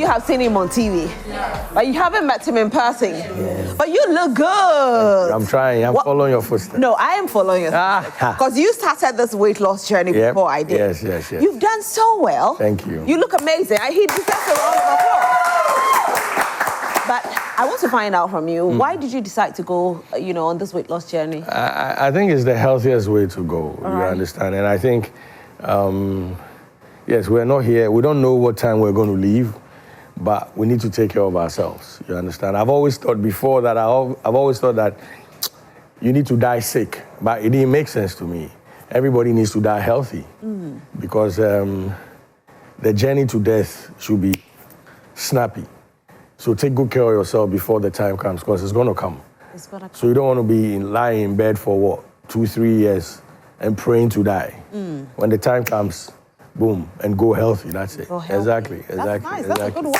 have seen him on TV, but you haven't met him in person. Yeah. But you look good. I'm trying. I'm following your footsteps. No, I am following your footsteps. Because you started this weight loss journey before I did. Yes. You've done so well. Thank you. You look amazing. He deserves a round of applause. But I want to find out from you, why did you decide to go, on this weight loss journey? I think it's the healthiest way to go, understand? And I think, yes, we're not here. We don't know what time we're going to leave, but we need to take care of ourselves, you understand? I've always thought before that, I've always thought that you need to die sick, but it didn't make sense to me. Everybody needs to die healthy because the journey to death should be snappy. So take good care of yourself before the time comes, because it's going to come. It's gonna come. So you don't want to be lying in bed for 2-3 years and praying to die. When the time comes, boom, and go healthy. That's it. Exactly. That's nice. That's a good one.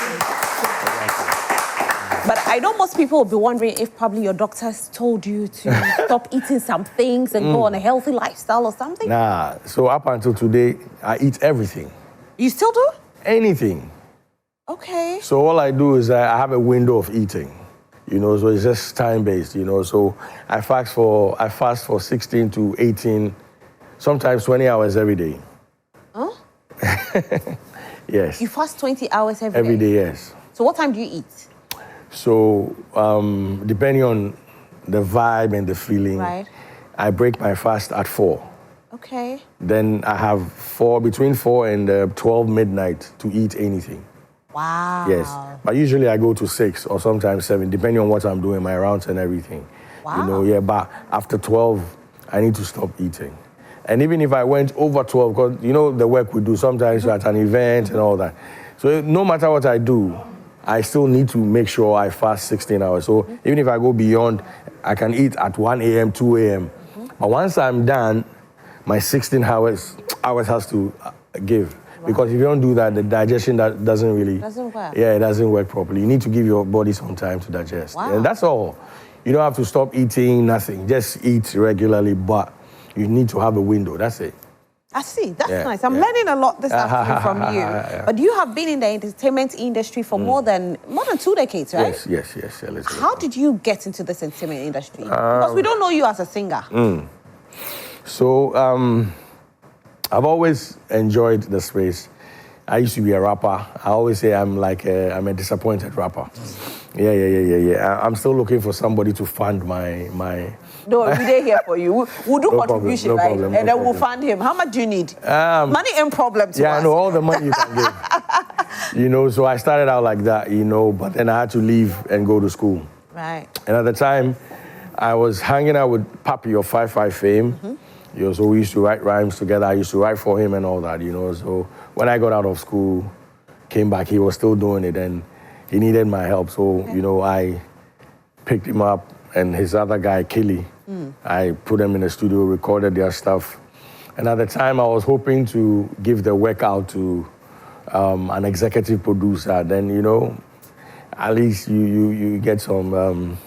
But I know most people will be wondering if probably your doctors told you to stop eating some things and go on a healthy lifestyle or something. Nah. So up until today, I eat everything. You still do? Anything. Okay. So all I do is I have a window of eating, so it's just time-based, So I fast for 16 to 18, sometimes 20 hours every day. Huh? Yes. You fast 20 hours every day? Every day, yes. So what time do you eat? So depending on the vibe and the feeling, I break my fast at 4. Okay. Then I have between 4 and 12 midnight to eat anything. Wow. Yes. But usually I go to 6 or sometimes 7, depending on what I'm doing, my rounds and everything. Wow. But after 12, I need to stop eating. And even if I went over 12, because the work we do, sometimes you're at an event and all that. So no matter what I do, I still need to make sure I fast 16 hours. So even if I go beyond, I can eat at 1 a.m., 2 a.m. But once I'm done, my 16 hours has to give. Because if you don't do that, the digestion doesn't really... Doesn't work. Yeah, it doesn't work properly. You need to give your body some time to digest. Wow. And that's all. You don't have to stop eating, nothing. Just eat regularly, but you need to have a window. That's it. I see. That's nice. I'm learning a lot this afternoon from you. But you have been in the entertainment industry for more than 2 decades, right? Yes. How did you get into this entertainment industry? Because we don't know you as a singer. So, I've always enjoyed the space. I used to be a rapper. I always say I'm a disappointed rapper. Yeah. I'm still looking for somebody to fund my... No, we're here for you. We'll do contribution, right? And then we'll fund him. How much do you need? Money ain't problem to us. Yeah, I know, all the money you can give. So I started out like that, but then I had to leave and go to school. Right. And at the time, I was hanging out with Papi of 5-5 fame. So we used to write rhymes together. I used to write for him and all that, So when I got out of school, came back, he was still doing it and he needed my help. So, I picked him up and his other guy, Kelly, I put them in the studio, recorded their stuff. And at the time, I was hoping to give the work out to an executive producer. Then, at least you get some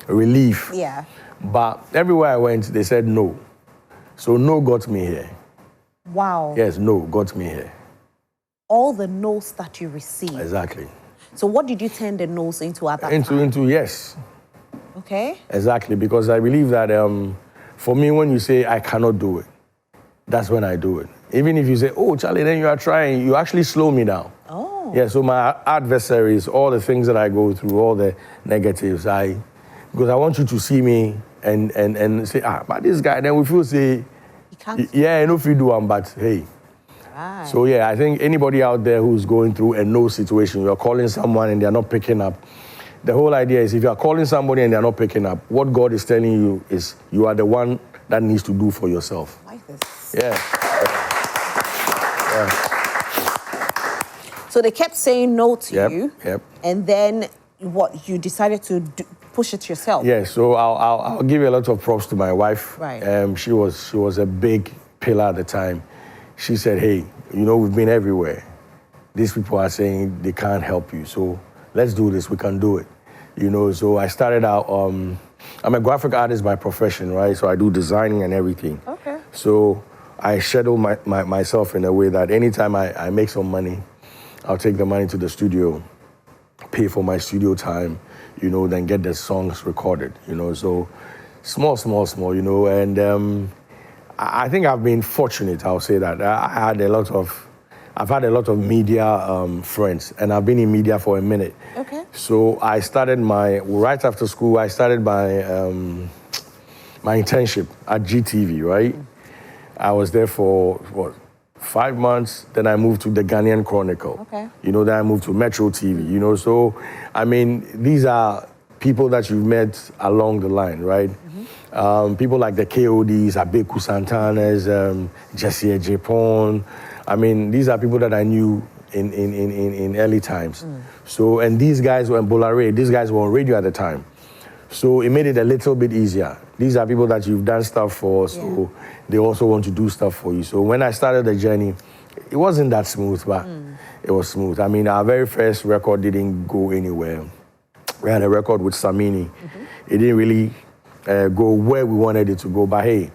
relief. Yeah. But everywhere I went, they said no. So no got me here. Wow. Yes, no got me here. All the no's that you received. Exactly. So what did you turn the no's into at that time? Into yes. Okay. Exactly, because I believe that for me, when you say I cannot do it, that's when I do it. Even if you say, oh, Charlie, then you are trying, you actually slow me down. Oh. Yeah, so my adversaries, all the things that I go through, all the negatives, because I want you to see me and say, but this guy, then we feel say, yeah, I know if you do one, but hey. Right. So yeah, I think anybody out there who's going through a no situation, you're calling someone and they're not picking up. The whole idea is if you're calling somebody and they're not picking up, what God is telling you is you are the one that needs to do for yourself. I like this. Yeah. So they kept saying no to you. Yep. And then what, you decided to push it yourself? Yeah, so I'll give a lot of props to my wife. Right. She was a big pillar at the time. She said, hey, we've been everywhere. These people are saying they can't help you, so let's do this, we can do it. So I started out, I'm a graphic artist by profession, right? So I do designing and everything. Okay. So I schedule myself in a way that anytime I make some money, I'll take the money to the studio pay for my studio time, you know, then get the songs recorded, you know. So small, you know, and I think I've been fortunate, I'll say that. I've had a lot of media friends, and I've been in media for a minute. Okay. So I started right after school, I started my internship at GTV, right? I was there for, 5 months, then I moved to the Ghanaian Chronicle. Okay. You know, then I moved to Metro TV, you know, so, I mean, these are people that you've met along the line, right? People like the KODs, Abeku Santanas, Jesse Japon. I mean, these are people that I knew in early times. So, and these guys were in Bolare, these guys were on radio at the time. So it made it a little bit easier. These are people that you've done stuff for, so they also want to do stuff for you. So when I started the journey, it wasn't that smooth, but it was smooth. I mean, our very first record didn't go anywhere. We had a record with Samini. It didn't really go where we wanted it to go, but hey,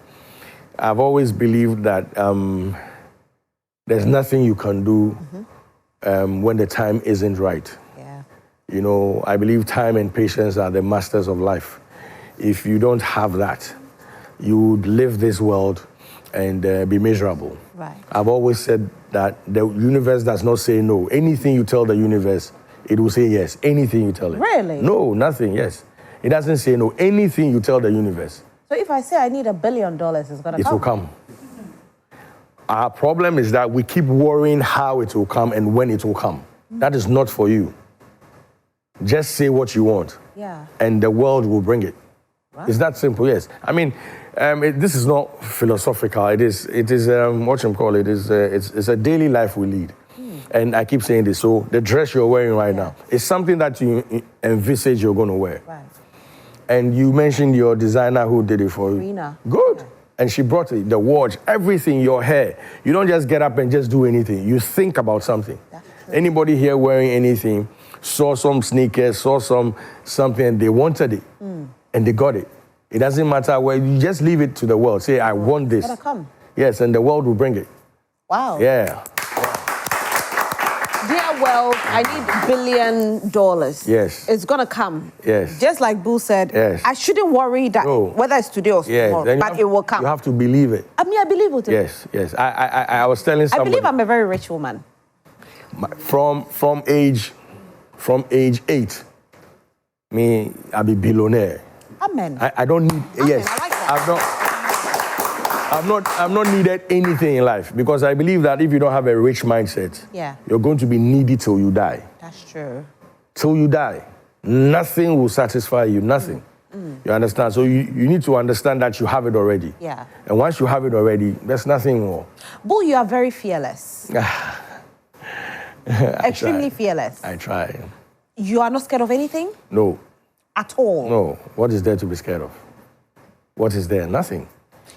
I've always believed that there's nothing you can do when the time isn't right. You know, I believe time and patience are the masters of life. If you don't have that, you would live this world and be miserable. Right. I've always said that the universe does not say no. Anything you tell the universe, it will say yes. Anything you tell it. Really? No, nothing, yes. It doesn't say no. Anything you tell the universe. So if I say I need $1 billion, it's going to come? It will come. Our problem is that we keep worrying how it will come and when it will come. That is not for you. Just say what you want, and the world will bring it. Right. It's that simple, yes. I mean, this is not philosophical. It is what you call it, it's a daily life we lead. And I keep saying this, so the dress you're wearing right now is something that you envisage you're going to wear. Right. And you mentioned your designer who did it for you. Rina. Good. Yeah. And she brought it, the watch, everything, your hair. You don't just get up and just do anything. You think about something. Anybody here wearing anything, saw some sneakers, saw something, they wanted it, and they got it. It doesn't matter where, you just leave it to the world. Say, I want this. It's gonna come. Yes, and the world will bring it. Wow. Yeah. Dear Wale, I need $1 billion. Yes. It's gonna come. Yes. Just like Bull said, I shouldn't worry that whether it's today or tomorrow, but it will come. You have to believe it. I mean, I believe it. Yes. I was telling somebody. I believe I'm a very rich woman. From age 8, I'll be billionaire. Amen. I don't need. Amen. Yes. I like that. I've not needed anything in life because I believe that if you don't have a rich mindset, you're going to be needy till you die. That's true. Till you die, nothing will satisfy you. Nothing. You understand? So you need to understand that you have it already. Yeah. And once you have it already, there's nothing more. Bull, you are very fearless. Extremely fearless. I try. You are not scared of anything? No. At all? No. What is there to be scared of? What is there? Nothing.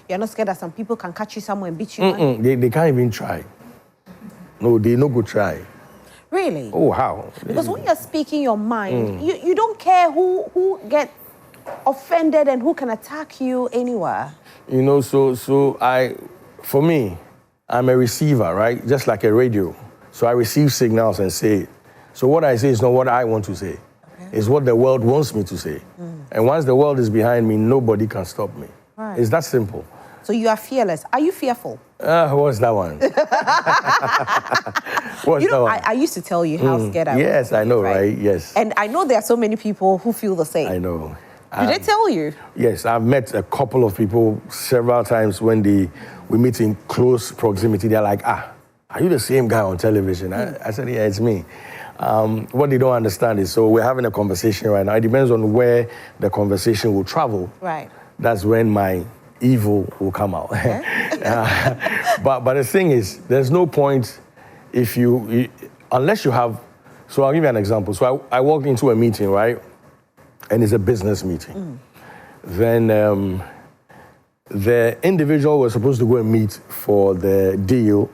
You're not scared that some people can catch you somewhere and beat you? They can't even try. No, they no go try. Really? Oh, how? Because when you're speaking your mind, you don't care who gets offended and who can attack you anywhere. You know, for me, I'm a receiver, right? Just like a radio. So I receive signals and say it. So what I say is not what I want to say. It's what the world wants me to say. And once the world is behind me, nobody can stop me. Right. It's that simple. So you are fearless. Are you fearful? What's that one? I used to tell you how scared I was. Yes, I know, right? Yes. And I know there are so many people who feel the same. I know. Did they tell you? Yes, I've met a couple of people several times when we meet in close proximity. They're like, are you the same guy on television? I said, yeah, it's me. What they don't understand is, so we're having a conversation right now. It depends on where the conversation will travel. Right. That's when my evil will come out. Okay. But the thing is, there's no point if unless you have, so I'll give you an example. So I walked into a meeting, right? And it's a business meeting. Then the individual was supposed to go and meet for the deal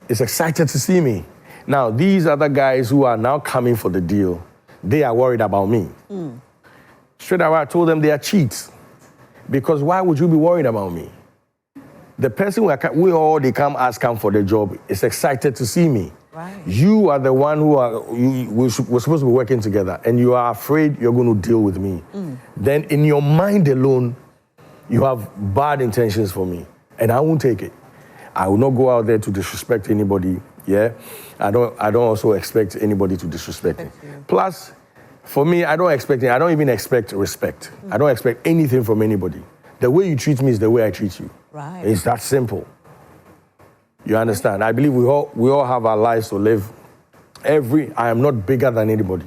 is excited to see me. Now, these other guys who are now coming for the deal, they are worried about me. Straight away, I told them they are cheats. Because why would you be worried about me? The person they come ask him for the job is excited to see me. Right. You are the one we're supposed to be working together, and you are afraid you're going to deal with me. Then in your mind alone, you have bad intentions for me, and I won't take it. I will not go out there to disrespect anybody. Yeah, I don't also expect anybody to disrespect me. Plus, for me, I don't even expect respect. I don't expect anything from anybody. The way you treat me is the way I treat you. Right. It's that simple. You understand? I believe we all have our lives to live. I am not bigger than anybody,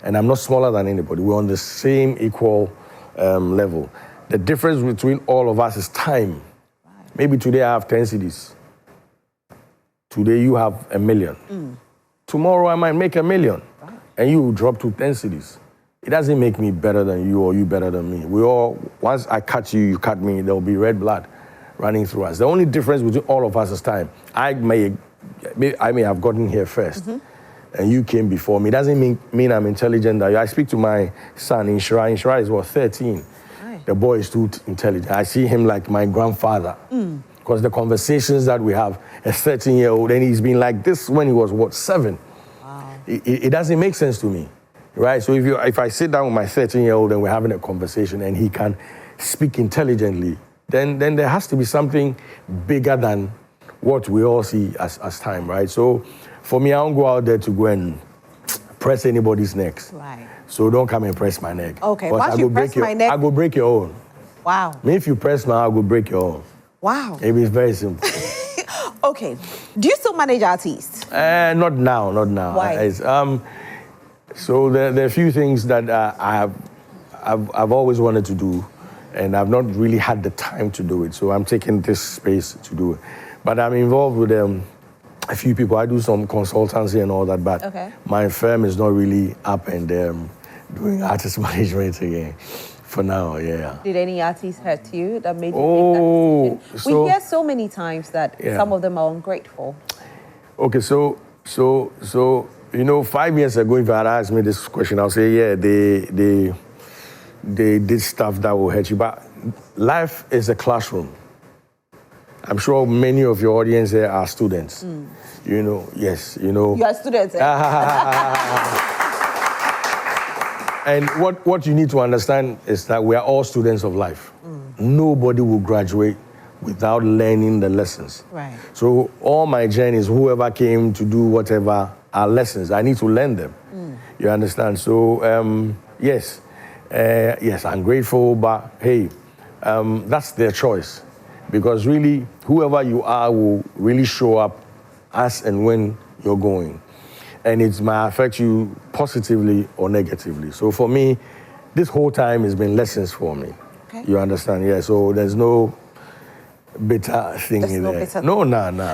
and I'm not smaller than anybody. We're on the same equal level. The difference between all of us is time. Right. Maybe today I have 10 CDs. Today you have 1 million. Tomorrow I might make 1 million, right, and you drop to 10 CDs. It doesn't make me better than you or you better than me. Once I cut you, you cut me, there will be red blood running through us. The only difference between all of us is time. I may have gotten here first, and you came before me. It doesn't mean I'm intelligent. I speak to my son, Inshira. Inshira is 13. Right. The boy is too intelligent. I see him like my grandfather. Because the conversations that we have, a 13-year-old, and he's been like this when he was, 7? Wow. It doesn't make sense to me, right? So if I sit down with my 13-year-old and we're having a conversation and he can speak intelligently, then there has to be something bigger than what we all see as time, right? So for me, I don't go out there to go and press anybody's necks. Right. So don't come and press my neck. Okay, once you press my neck... I go break your own. Wow. If you press mine, I go break your own. Wow. Maybe it's very simple. Okay. Do you still manage artists? Not now. Why? So there are a few things that I've always wanted to do, and I've not really had the time to do it. So I'm taking this space to do it. But I'm involved with a few people. I do some consultancy and all that, but my firm is not really up and doing artist management again. For now, yeah. Did any artists hurt you that made you make that decision? We hear so many times that some of them are ungrateful. Okay, so 5 years ago, if you had asked me this question, I'll say, yeah, they did stuff that will hurt you. But life is a classroom. I'm sure many of your audience here are students. Yes. You are students, eh? And what you need to understand is that we are all students of life. Nobody will graduate without learning the lessons. Right. So all my journeys, whoever came to do whatever, are lessons. I need to learn them. You understand? So yes, I'm grateful, but hey, that's their choice. Because really, whoever you are will really show up as and when you're going. And it might affect you positively or negatively. So for me, this whole time has been lessons for me. Okay. You understand? Yeah, so there's no bitter thing in there. No.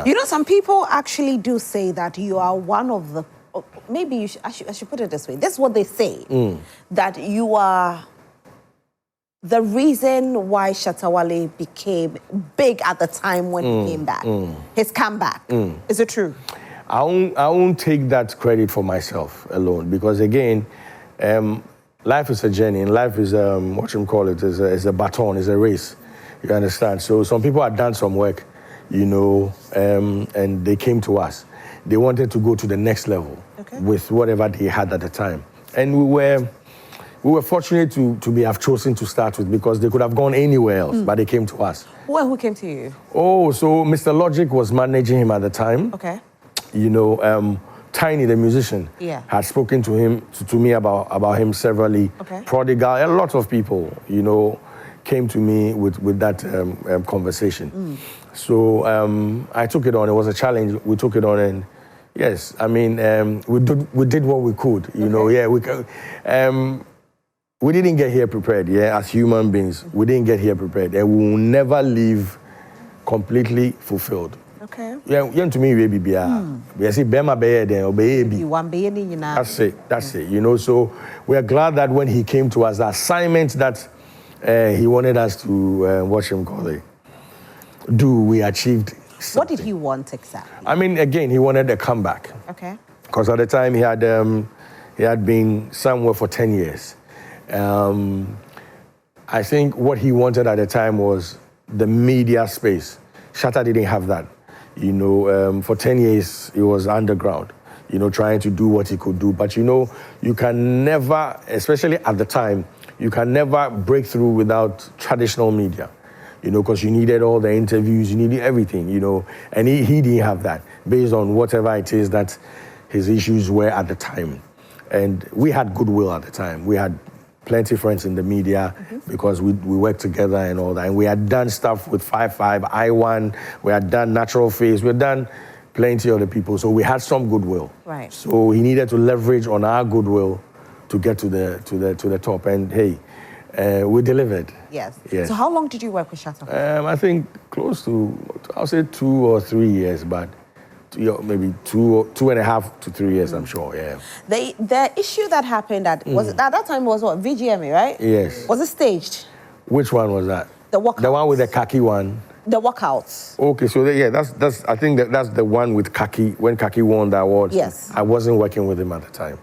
You know, some people actually do say that you are one of the, maybe I should put it this way. This is what they say, that you are the reason why Shatta Wale became big at the time when he came back. His comeback. Is it true? I won't take that credit for myself alone, because again, life is a journey, and life is is a baton, is a race. You understand? So some people have done some work, and they came to us. They wanted to go to the next level with whatever they had at the time, and we were fortunate to have chosen to start with, because they could have gone anywhere else, but they came to us. Well, who came to you? Oh, so Mr. Logic was managing him at the time. Okay. Tiny, the musician, had spoken to me about him severally. Okay. Prodigal, a lot of people, came to me with that conversation. So I took it on. It was a challenge. We took it on, and yes, I mean, we did what we could. We didn't get here prepared. As human beings, we didn't get here prepared, and we will never leave completely fulfilled. Okay. To me, we be say Bema be there or baby. That's it. So we are glad that when he came to us, the assignment that he wanted us to do, we achieved something. What did he want exactly? I mean, again, he wanted a comeback. Okay. Because at the time he had been somewhere for 10 years. I think what he wanted at the time was the media space Shatta didn't have that. You know, for 10 years, he was underground, you know, trying to do what he could do. But, you know, you can never, especially at the time, you can never break through without traditional media, you know, because you needed all the interviews, you needed everything, you know, and he didn't have that based on whatever it is that his issues were at the time. And we had goodwill at the time. We had plenty of friends in the media because we worked together and all that. And we had done stuff with 5-5, I1, we had done Natural Face, we had done plenty of other people. So we had some goodwill. Right. So he needed to leverage on our goodwill to get to the top. And hey, we delivered. Yes. Yes. So how long did you work with Shatta? I think close to, I'll say 2 or 3 years, but maybe 2.5 to 3 years, I'm sure, yeah. The issue that happened at that time was what, VGMA, right? Yes. Was it staged? Which one was that? The walkout. The one with the khaki one. The walkouts. Okay, so that's I think that's the one with khaki, when khaki won the award. Yes. I wasn't working with him at the time.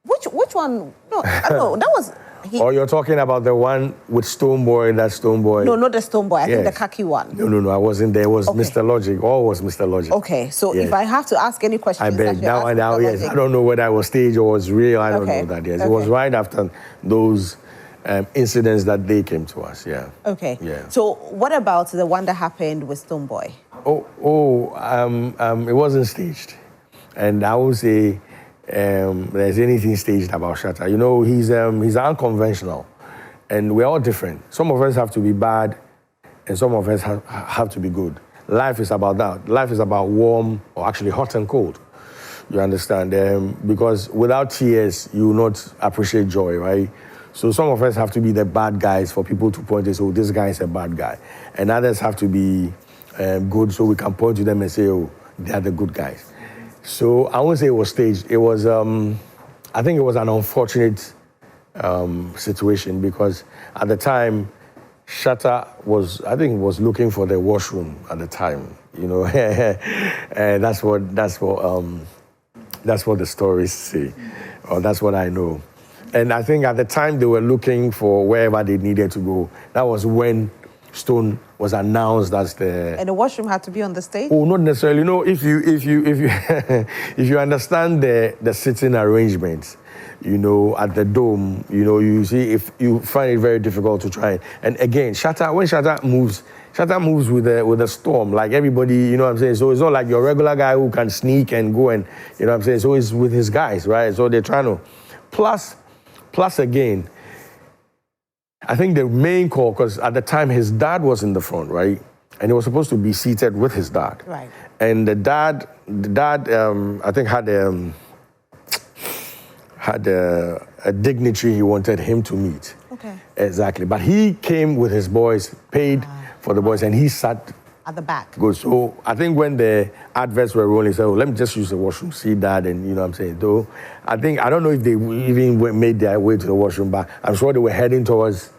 Which one? No, I don't know. That was... Or you're talking about the one with Stoneboy, that Stoneboy? No, not the Stoneboy. I think Yes. the khaki one. No, I wasn't there. It was Okay. Mr. Logic. All was Mr. Logic. Okay, so Yes. if I have to ask any questions... I beg. should Now, ask Mr. yes. Logic. I don't know whether it was staged or was real. I don't Okay. know that, yes. Okay. It was right after those incidents that they came to us, yeah. Okay. Yeah. So what about the one that happened with Stoneboy? It wasn't staged. And I won't say there's anything staged about Shatta. You know, he's unconventional. And we're all different. Some of us have to be bad, and some of us have to be good. Life is about that. Life is about warm, or actually hot and cold. You understand? Because without tears, you will not appreciate joy, right? So some of us have to be the bad guys for people to point and say, oh, this guy is a bad guy. And others have to be good so we can point to them and say, oh, they are the good guys. So I won't say it was staged. It was, I think it was an unfortunate situation because at the time, Shatta was looking for the washroom at the time, you know. And that's what the stories say, or that's what I know. And I think at the time they were looking for wherever they needed to go. That was when Stone was announced as the... And the washroom had to be on the stage? Oh, not necessarily. You know, if you if you understand the sitting arrangements, you know, at the Dome, you know, you see, if you find it very difficult to try. And again, when Shatta moves with a storm, like everybody, you know what I'm saying? So it's not like your regular guy who can sneak and go and, you know what I'm saying? So it's with his guys, right? So they're trying to, plus again, I think the main call, because at the time his dad was in the front, right? And he was supposed to be seated with his dad. Right. And the dad, I think had a dignitary he wanted him to meet. Okay. Exactly. But he came with his boys, paid for the boys, and he sat at the back. Good. So I think when the adverts were rolling, he said, oh, let me just use the washroom, see that, and you know what I'm saying? Though, I don't know if they even made their way to the washroom, but I'm sure they were heading towards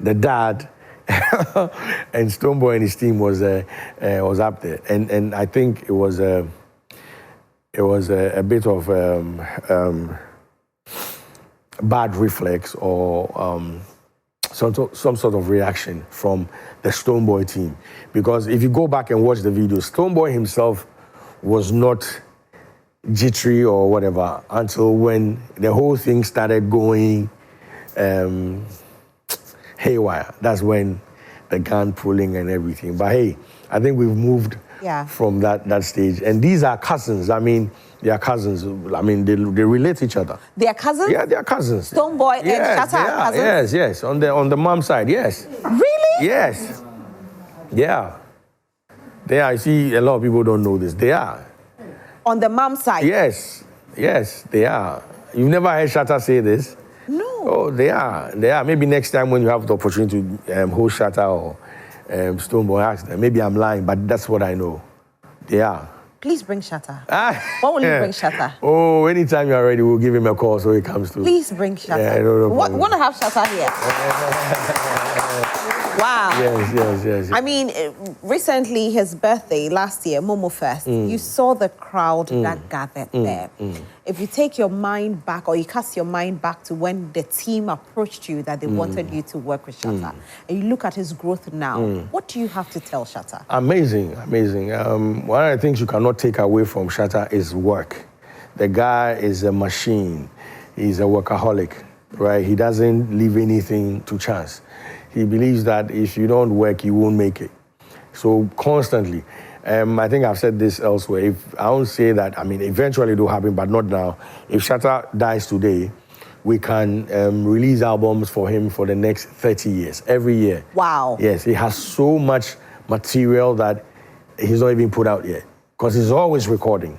the dad, and Stoneboy and his team was up there. And I think it was a bit of bad reflex or some sort of reaction from the Stoneboy team. Because if you go back and watch the video, Stoneboy himself was not jittery or whatever until when the whole thing started going haywire. That's when the gun pulling and everything. But hey, I think we've moved from that stage. And these are cousins. I mean, they are cousins. I mean, they relate to each other. They are cousins? Yeah, they are cousins. Stoneboy and Shatta are cousins? Yes. On the mom side, yes. Really? Yes. Yeah. They are. I see a lot of people don't know this. They are. On the mom side? Yes, they are. You've never heard Shatta say this? No. Oh, they are. Maybe next time when you have the opportunity to host Shatta or Stoneboy, ask them. Maybe I'm lying, but that's what I know. They are. Please bring Shatta. When will you bring Shatta? Oh, anytime you're ready, we'll give him a call so he comes through. Please bring Shatta. Yeah, no want to have Shatta here. Wow. Yes. I mean, recently, his birthday last year, Momo Fest, you saw the crowd that gathered there. If you take your mind back, or you cast your mind back to when the team approached you that they wanted you to work with Shatta, and you look at his growth now, what do you have to tell Shatta? Amazing. One of the things you cannot take away from Shatta is work. The guy is a machine. He's a workaholic, right? He doesn't leave anything to chance. He believes that if you don't work, you won't make it. So constantly, I think I've said this elsewhere. If I don't say that, I mean, eventually it will happen, but not now. If Shatta dies today, we can release albums for him for the next 30 years, every year. Wow. Yes, he has so much material that he's not even put out yet, because he's always recording.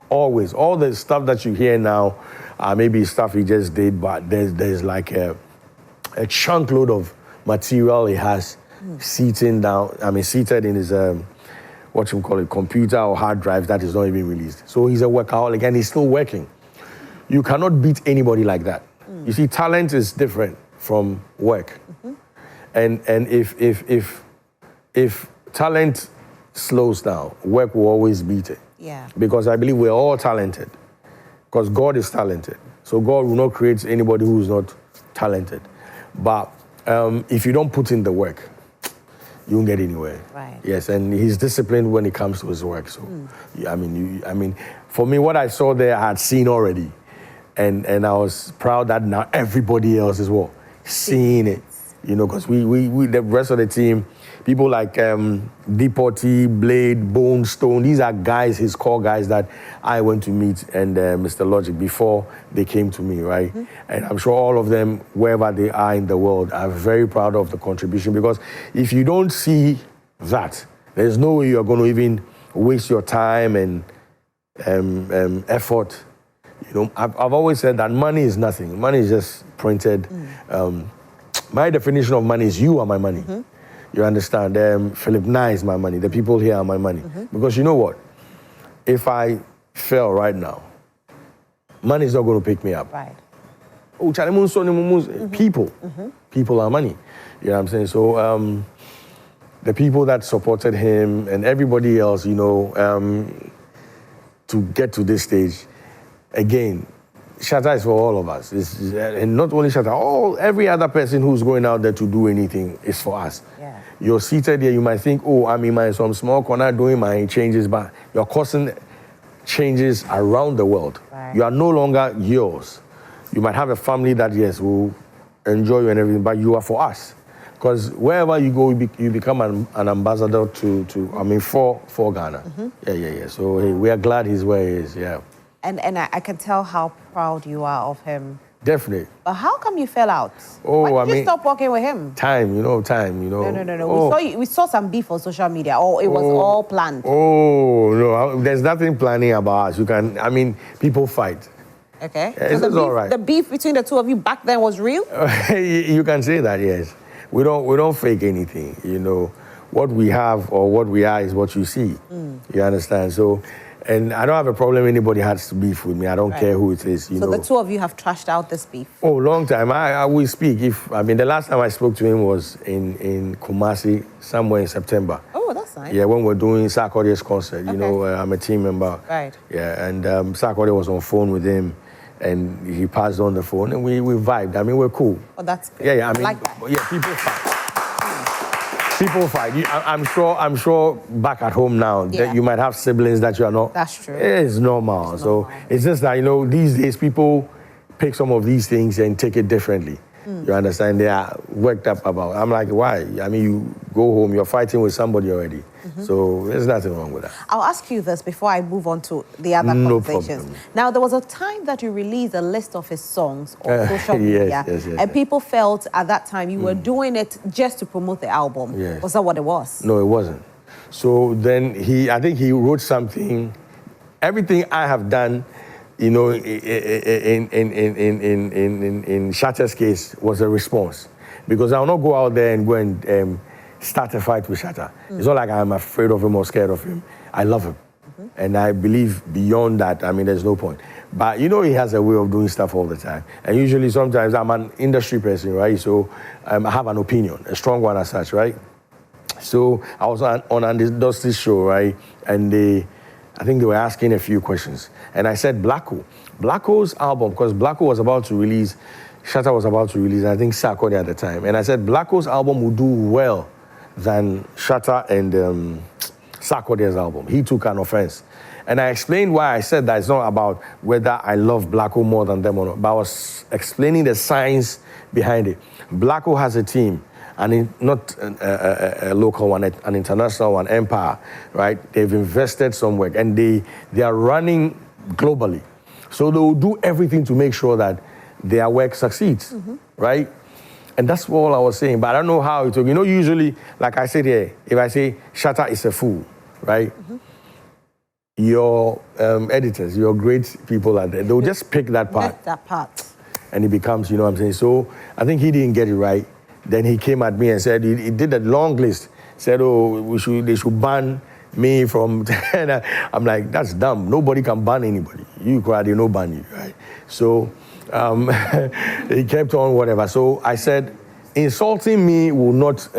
Always. All the stuff that you hear now, maybe stuff he just did, but there's like a chunk load of material he has seated in his computer or hard drive that is not even released. So he's a workaholic and he's still working. You cannot beat anybody like that. You see, talent is different from work. And if talent slows down, work will always beat it. Yeah. Because I believe we're all talented. Because God is talented. So God will not create anybody who is not talented. But if you don't put in the work, you won't get anywhere. Right. Yes, and he's disciplined when it comes to his work. So, I mean, for me, what I saw there, I had seen already. And I was proud that now everybody else is what? Seeing it. You know, because we the rest of the team, people like Deporty, Blade, Bone, Stone, these are guys, his core guys that I went to meet and Mr. Logic before they came to me, right? And I'm sure all of them, wherever they are in the world, are very proud of the contribution, because if you don't see that, there's no way you're going to even waste your time and effort. You know, I've always said that money is nothing. Money is just printed. My definition of money is you are my money. You understand? Philip Nye is my money. The people here are my money. Because you know what? If I fail right now, money is not going to pick me up. Right. Oh, people. People are money. You know what I'm saying? So the people that supported him and everybody else, you know, to get to this stage, again, Shatta is for all of us. And not only Shatta, every other person who's going out there to do anything is for us. Yeah. You're seated here, you might think, oh, I'm in some small corner doing my changes, but you're causing changes around the world. Right. You are no longer yours. You might have a family that, yes, will enjoy you and everything, but you are for us. Because wherever you go, you become an ambassador for Ghana. Yeah. So hey, we are glad he's where he is, yeah. And I can tell how proud you are of him. Definitely. But how come you fell out? Oh, Why did you stop working with him? Time. No. Oh. We saw some beef on social media, or it was all planned. Oh, no, there's nothing planning about us. People fight. Okay. It's all right. The beef between the two of you back then was real? You can say that, yes. We don't fake anything, you know. What we have or what we are is what you see. You understand? So, and I don't have a problem anybody has to beef with me. I don't care who it is, you know. So the two of you have trashed out this beef? Oh, long time. I will speak. The last time I spoke to him was in Kumasi, somewhere in September. Oh, that's nice. Yeah, when we're doing Sarkodie's concert. You know, I'm a team member. Right. Yeah, and Sarkodie was on phone with him, and he passed on the phone, and we vibed. We're cool. Oh, that's good. Yeah, I like that. Yeah, people fight. People fight. I'm sure back at home now that you might have siblings that you are not. That's true. It's normal. It's just that, you know, these days people pick some of these things and take it differently. You understand? They are worked up about. I'm like, why? You go home, you're fighting with somebody already. So there's nothing wrong with that. I'll ask you this before I move on to the other conversations. Problem. Now, there was a time that you released a list of his songs on social media. Yes, and people felt at that time you were doing it just to promote the album. Yes. Was that what it was? No, it wasn't. So then I think he wrote something. Everything I have done, you know, in Shatta's case was a response. Because I'll not go out there and go and start a fight with Shatta. It's not like I'm afraid of him or scared of him. I love him. And I believe beyond that, there's no point. But you know he has a way of doing stuff all the time. And usually sometimes I'm an industry person, right? So I have an opinion, a strong one as such, right? So I was on Andy Dusty's show, right? And I think they were asking a few questions. And I said Blacko. Blacko's album, because Blacko was about to release, Shatta was about to release, I think Sarkodie at the time. And I said Blacko's album would do well than Shatta and Sarkodie's album. He took an offense. And I explained why I said that it's not about whether I love Blacko more than them or not, but I was explaining the science behind it. Blacko has a team, and not a local one, an international one, Empire, right? They've invested some work, and they are running globally. So they will do everything to make sure that their work succeeds, right? And that's all I was saying, but I don't know how it took. You know, usually, like I said here, if I say Shatta is a fool, right? Your editors, your great people are there. They'll just pick that part. That part. And it becomes, you know what I'm saying? So I think he didn't get it right. Then he came at me and said, he did a long list. Said, oh, they should ban me from, I'm like, that's dumb. Nobody can ban anybody. You cry, they no ban you, right? So he kept on whatever. So I said, insulting me will not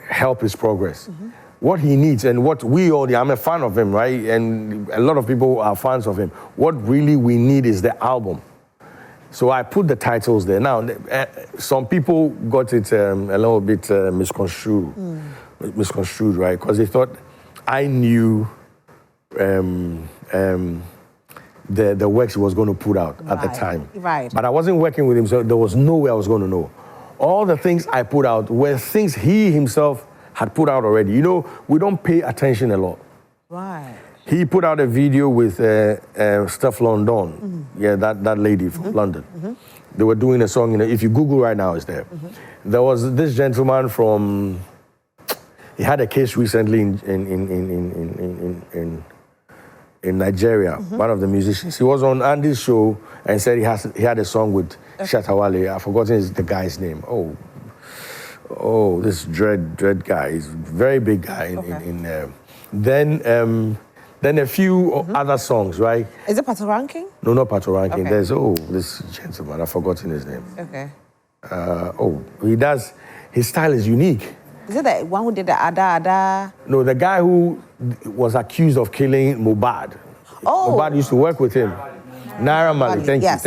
help his progress. What he needs and what we all, I'm a fan of him, right? And a lot of people are fans of him. What really we need is the album. So I put the titles there. Now, some people got it a little bit misconstrued, right? Because they thought I knew the works he was going to put out at the time. Right. But I wasn't working with him, so there was no way I was going to know. All the things I put out were things he himself had put out already. You know, we don't pay attention a lot. Right. He put out a video with Steph London, yeah, that lady from London. They were doing a song, you know, if you Google right now, it's there. There was this gentleman from, he had a case recently in Nigeria, one of the musicians. He was on Andy's show and said he had a song with Shatta Wale. I've forgotten the guy's name. Oh, this dread guy. He's a very big guy in there. Then a few other songs, right? Is it Pato Ranking? No, not Pato Ranking. Okay. There's, this gentleman, I've forgotten his name. Okay. He does, his style is unique. Is it the one who did the Ada? No, the guy who was accused of killing Mohbad. Oh. Mohbad used to work with him. Naira Marley, thank you. Yes.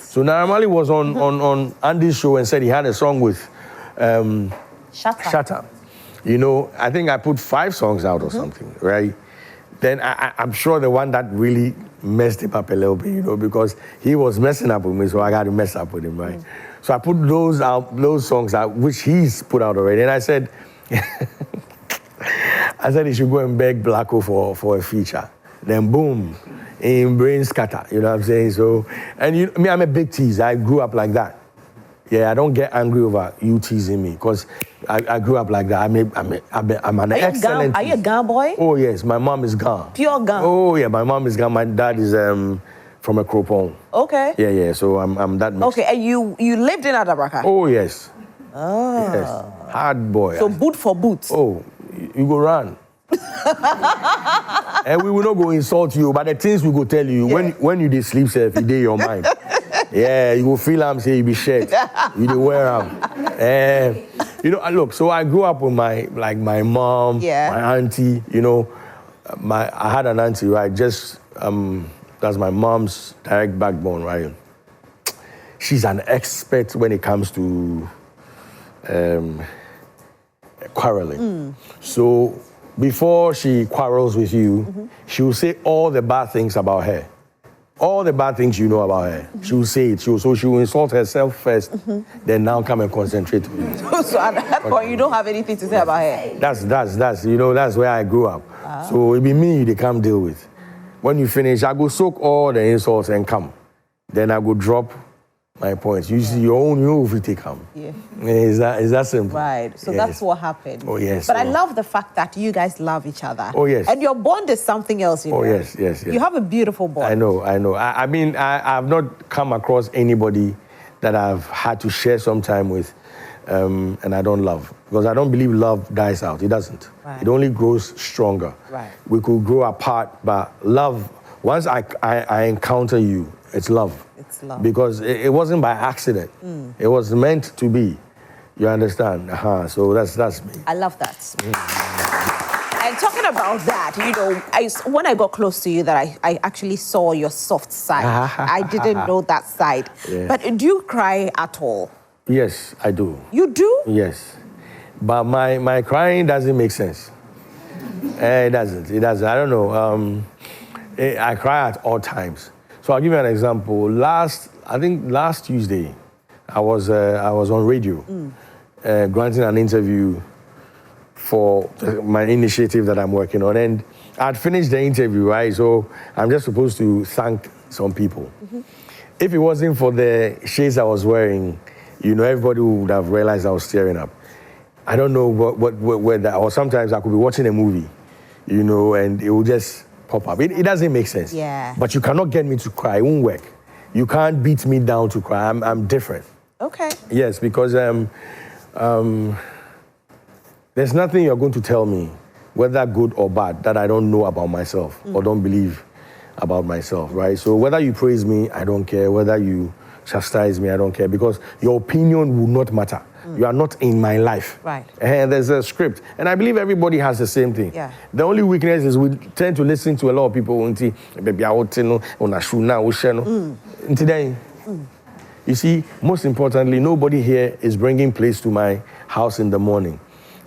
So Naira Marley was on Andy's show and said he had a song with Shatta. You know, I think I put 5 songs out or something, right? Then I'm sure the one that really messed him up a little bit, you know, because he was messing up with me, so I got to mess up with him, right? So I put those songs out, which he's put out already, and I said, he should go and beg Blacko for a feature. Then boom, in brain scatter, you know what I'm saying? So, and I'm a big teaser. I grew up like that. Yeah, I don't get angry over you teasing me because I grew up like that. I'm an excellent. Are you a Ghana boy? Oh yes, my mom is Ghana. Pure Ghana. Oh yeah, my mom is Ghana. My dad is from a Kropon. Okay. Yeah. So I'm that mixed. Okay, and you lived in Adabraka? Oh yes. Oh. Yes. Hard boy. So boot for boot. Oh, you go run. And we will not go insult you, but the things we go tell you when you dey sleep, if you dey your mind. Yeah, you will feel I'm saying you be shit. You dey wear them. You know, look, so I grew up with my mom, my auntie, you know. I had an auntie, right? Just that's my mom's direct backbone, right? She's an expert when it comes to quarreling. So before she quarrels with you, she will say all the bad things about her. All the bad things you know about her. She will say it. So she will insult herself first, then now come and concentrate on you. So at that point, you don't have anything to say about her? That's you know, that's where I grew up. So it be me they come deal with. When you finish, I go soak all the insults and come. Then I go drop my points. You see your own, you if you take them. Yeah. Is that simple? Right. So that's what happened. Oh yes. But I love the fact that you guys love each other. Oh yes. And your bond is something else, you know. Oh yes. You have a beautiful bond. I know. I mean, I've not come across anybody that I've had to share some time with and I don't love. Because I don't believe love dies out. It doesn't. Right. It only grows stronger. Right. We could grow apart, but love, once I encounter you, it's love. It's love. Because it wasn't by accident. It was meant to be. You understand? So that's me. I love that. And talking about that, you know, when I got close to you, that I actually saw your soft side. I didn't know that side. Yeah. But do you cry at all? Yes, I do. You do? Yes. But my crying doesn't make sense. It doesn't. I don't know. I cry at all times. So I'll give you an example. Last Tuesday, I was on radio granting an interview for my initiative that I'm working on. And I'd finished the interview, right? So I'm just supposed to thank some people. If it wasn't for the shades I was wearing, you know, everybody would have realized I was tearing up. I don't know what that, or sometimes I could be watching a movie, you know, and it will just pop up. It doesn't make sense. Yeah. But you cannot get me to cry. It won't work. You can't beat me down to cry. I'm different. Okay. Yes, because there's nothing you're going to tell me, whether good or bad, that I don't know about myself or don't believe about myself, right? So whether you praise me, I don't care. Whether you chastise me, I don't care, because your opinion will not matter. You are not in my life. Right. And there's a script. And I believe everybody has the same thing. Yeah. The only weakness is we tend to listen to a lot of people. You see, most importantly, nobody here is bringing place to my house in the morning.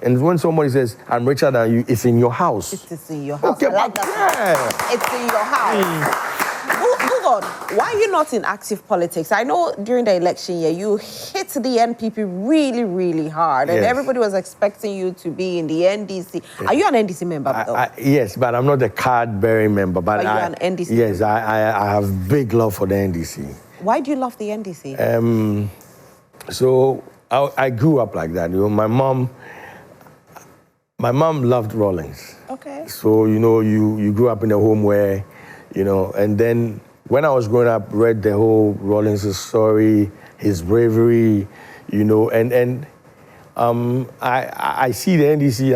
And when somebody says, I'm richer than you, it's in your house. It's in your house. Okay, I like but that. It's in your house. Bullgod, why are you not in active politics? I know during the election year, you hit the NPP really, really hard. And everybody was expecting you to be in the NDC. Yeah. Are you an NDC member, though? Yes, but I'm not a card-bearing member. But are you an NDC Yes, member? I have big love for the NDC. Why do you love the NDC? So I grew up like that. You know, my mom loved Rawlings. Okay. So, you know, you grew up in a home where, you know, and then when I was growing up, read the whole Rawlings' story, his bravery, you know, and I see the NDC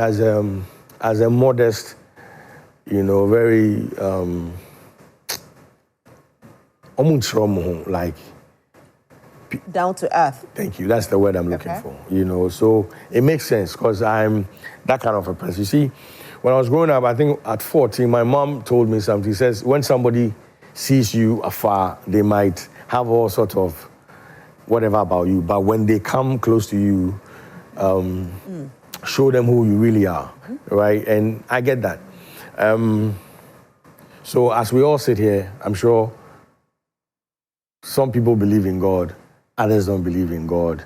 as a modest, you know, very like down to earth. Thank you. That's the word I'm looking for. You know, so it makes sense because I'm that kind of a person. You see, when I was growing up, I think at 14, my mom told me something. She says, when somebody sees you afar, they might have all sorts of whatever about you, but when they come close to you, show them who you really are, right? And I get that. So as we all sit here, I'm sure some people believe in God, others don't believe in God,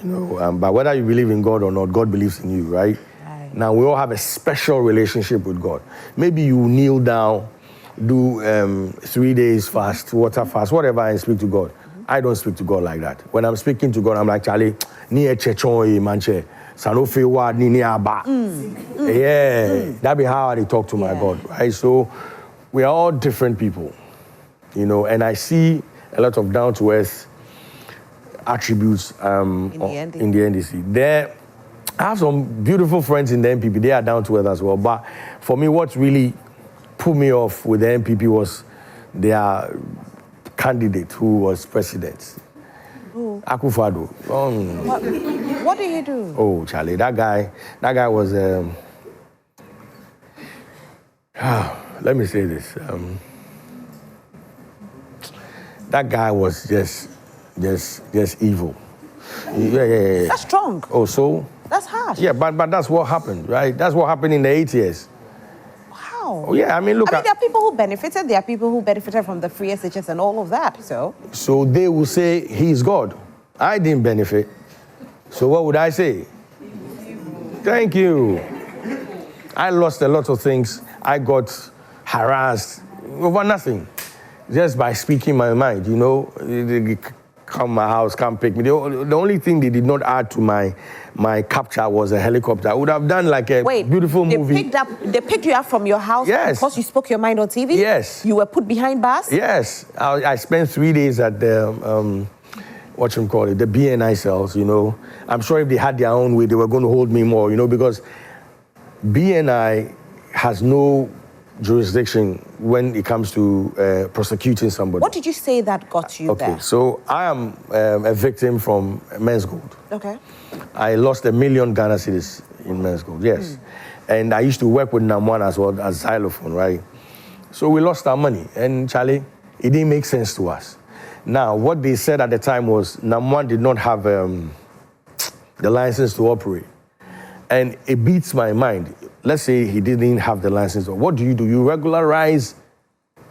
you know. But whether you believe in God or not, God believes in you, right? Now, we all have a special relationship with God. Maybe you kneel down, do 3 days fast, water fast, whatever, and speak to God. I don't speak to God like that. When I'm speaking to God, I'm like, Charlie, ni echechon manche, sanofi wa ni ni aba. Yeah, that be how I talk to my God, right? So we are all different people, you know, and I see a lot of down-to-earth attributes in the NDC. I have some beautiful friends in the NPP. They are down-to-earth as well. But for me, what really put me off with the NPP was their candidate who was president. Who? Akufo-Addo. What did he do? Oh, Charlie, that guy was... let me say this. That guy was just evil. Yeah. That's strong. Oh, so? That's harsh. Yeah, but that's what happened, right? That's what happened in the 80s. Wow. Oh, yeah, I mean, look. there are people who benefited. There are people who benefited from the free SHS and all of that, so. So they will say, he's God. I didn't benefit. So what would I say? Thank you. I lost a lot of things. I got harassed over nothing. Just by speaking my mind, you know. They come to my house, come pick me. The only thing they did not add to my capture was a helicopter. I would have done like a beautiful movie. They picked you up from your house because you spoke your mind on TV? Yes. You were put behind bars? Yes. I spent 3 days at the the BNI cells, you know. I'm sure if they had their own way, they were going to hold me more, you know, because BNI has no jurisdiction when it comes to prosecuting somebody. What did you say that got you there? Okay, so I am a victim from Men's Gold. Okay. I lost 1 million Ghana cedis in Men's Gold, yes. And I used to work with Namwan as well as xylophone, right? So we lost our money, and Charlie, it didn't make sense to us. Now, what they said at the time was Namwan did not have the license to operate. And it beats my mind. Let's say he didn't have the license. What do? You regularize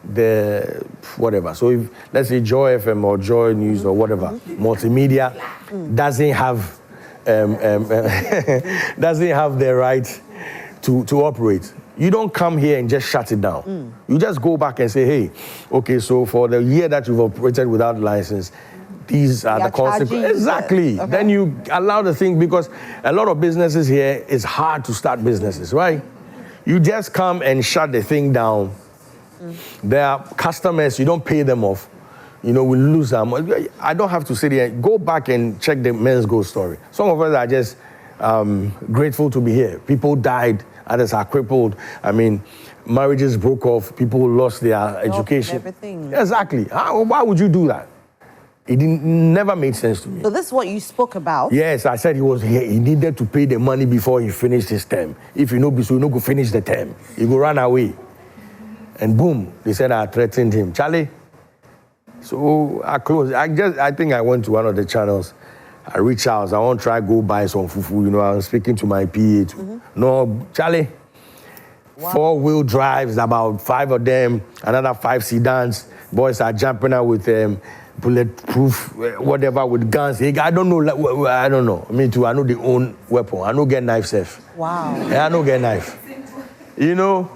the whatever. So if, let's say, Joy FM or Joy News or whatever, multimedia doesn't have doesn't have the right to operate. You don't come here and just shut it down. You just go back and say, hey, okay, so for the year that you've operated without license, these are the consequences. Exactly. Okay. Then you allow the thing, because a lot of businesses here, it's hard to start businesses, right? You just come and shut the thing down. There are customers, you don't pay them off. You know, we lose them. I don't have to sit here. Go back and check the Men's Gold story. Some of us are just grateful to be here. People died, others are crippled. I mean, marriages broke off, people lost their education. Everything. Exactly. Why would you do that? It never made sense to me. So this is what you spoke about? Yes, I said he was here. He needed to pay the money before he finished his term. If you know, so you know, go finish the term. He go run away. And boom, they said I threatened him. Charlie. So I closed. I think I went to one of the channels. I reached out. I want to try go buy some fufu. You know, I was speaking to my PA too. No, Charlie. Wow. 4-wheel drives, about 5 of them, another 5 sedans. Boys are jumping out with bulletproof, whatever, with guns. I don't know. Me too. I know they own weapon. I know get knife safe. Wow. I know get knife. You know,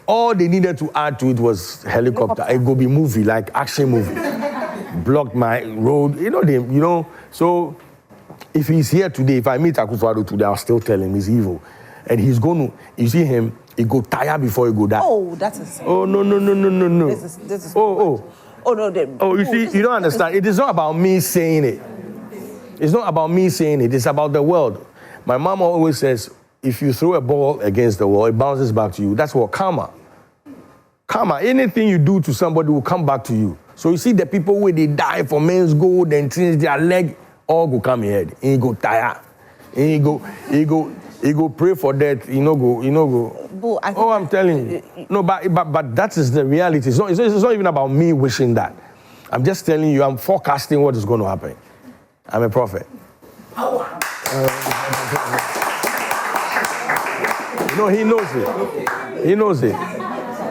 all they needed to add to it was helicopter. It go be movie, like action movie. Blocked my road. You know. So if he's here today, if I meet Akufo-Addo today, I'll still tell him he's evil. And he's going to, you see him, he go tire before he go die. Oh, that's a sin. Oh, no. This is Oh, no. You see, you don't understand. It is not about me saying it. It's not about me saying it. It's about the world. My mom always says, if you throw a ball against the wall, it bounces back to you. That's what karma. Karma, anything you do to somebody will come back to you. So you see the people where they die for Men's Gold and change their leg, all go come here. And he go tire. And he go pray for death. He no go. Boo, I'm telling you. No, but that is the reality. It's not even about me wishing that. I'm just telling you, I'm forecasting what is going to happen. I'm a prophet. No, he knows it. He knows it.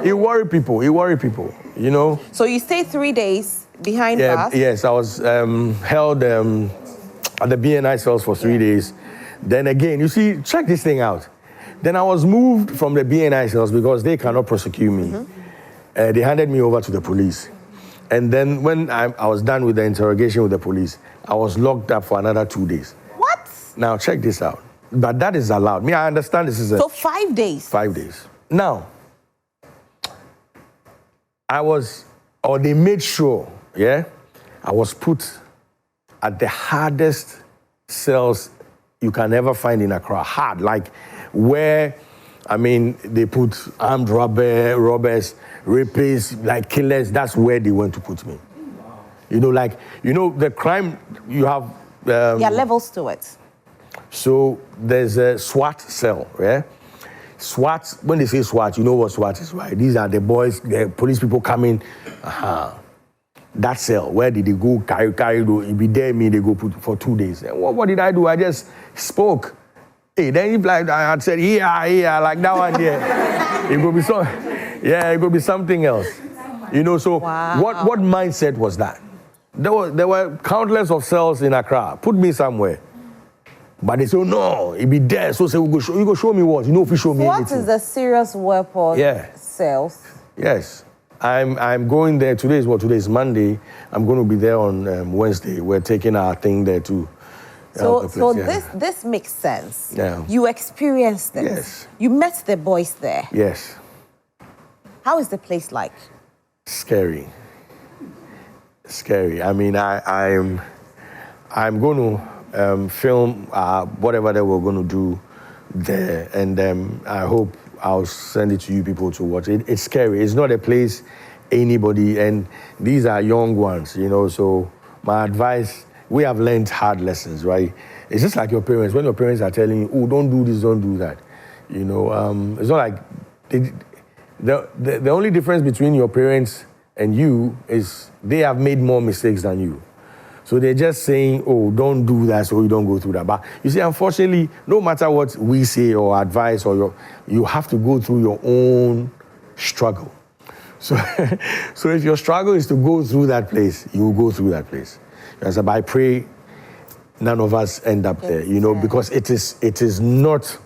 He worry people, you know. So you stayed 3 days behind bars? Yes, I was held at the BNI cells for 3 days. Then again, you see, check this thing out. Then I was moved from the BNI cells because they cannot prosecute me. They handed me over to the police. And then when I was done with the interrogation with the police, I was locked up for another 2 days. What? Now, check this out. But that is allowed. I understand this is So 5 days? 5 days. Now, they made sure, I was put at the hardest cells you can ever find in Accra. Hard, like where, they put armed robbers, rapists, like killers. That's where they went to put me. You know, the crime, you have... levels to it. So there's a SWAT cell, SWAT, when they say SWAT, you know what SWAT is, right? These are the boys, the police people coming. That cell, where did they go? Carry, it be there, they go put for 2 days. And what did I do? I just spoke. Hey, then if like I had said, yeah, like that one, it could be something else. You know, so wow. What mindset was that? There were countless of cells in Accra. Put me somewhere. But they say, oh, no, it be there. So say, you go show me what? You know if you show me what anything. What is the serious weapon cells? Yes. I'm going there. Today is Monday. I'm going to be there on Wednesday. We're taking our thing there too. So this makes sense. Yeah. You experienced this. Yes. You met the boys there. Yes. How is the place like? Scary. scary. I mean, I'm going to film whatever that we're going to do there, and I hope I'll send it to you people to watch. It's scary. It's not a place anybody, and these are young ones, you know, so my advice, we have learned hard lessons, right? It's just like your parents. When your parents are telling you, oh, don't do this, don't do that, you know, it's not like, the only difference between your parents and you is they have made more mistakes than you. So they're just saying, oh, don't do that so you don't go through that. But you see, unfortunately, no matter what we say or advice, or you have to go through your own struggle. So, so if your struggle is to go through that place, you will go through that place. But I pray none of us end up there, you know, because it's not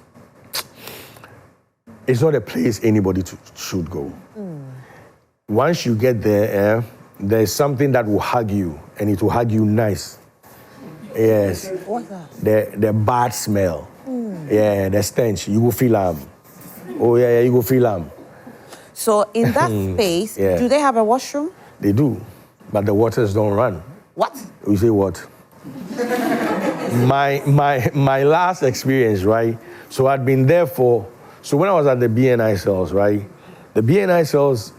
a place anybody should go. Once you get there, there's something that will hug you, and it will hug you nice. Yes. What's that? The bad smell. Yeah, the stench. You will feel Oh yeah, you will feel So in that space, do they have a washroom? They do, but the waters don't run. What? You say what? my last experience, right? So I'd been there so when I was at the BNI cells, right? The BNI cells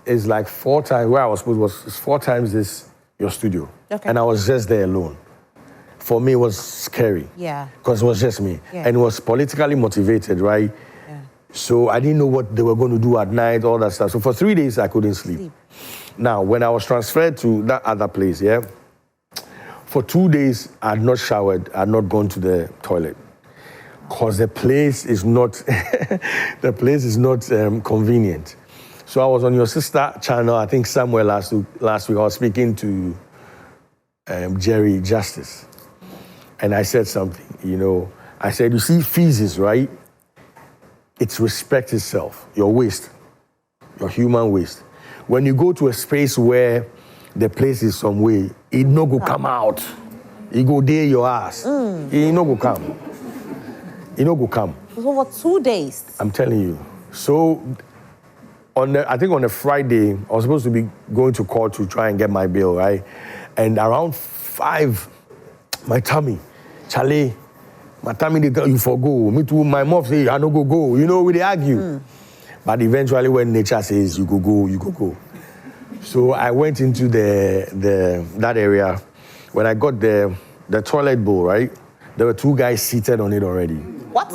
is like 4 times, where I was supposed was 4 times your studio. Okay. And I was just there alone. For me, it was scary. Yeah. Because it was just me. Yeah. And it was politically motivated, right? Yeah. So I didn't know what they were going to do at night, all that stuff. So for 3 days, I couldn't sleep. Now, when I was transferred to that other place, for 2 days, I had not showered, I had not gone to the toilet. Because the place is not, convenient. So I was on your sister channel, I think somewhere last week I was speaking to Jerry Justice. And I said something, you know. I said, you see, feces, right? It's respect itself, your waste, your human waste. When you go to a space where the place is some way, it no go come out. It go there your ass. It no go come. It no go come. It was over 2 days. I'm telling you. So I think on a Friday, I was supposed to be going to court to try and get my bail, right? And around 5, my tummy, Charlie, my tummy, they tell you for go. Me too, my mom say, I no go. You know, we argue. But eventually when nature says you go, you go. So I went into that area. When I got the toilet bowl, right? There were 2 guys seated on it already. What?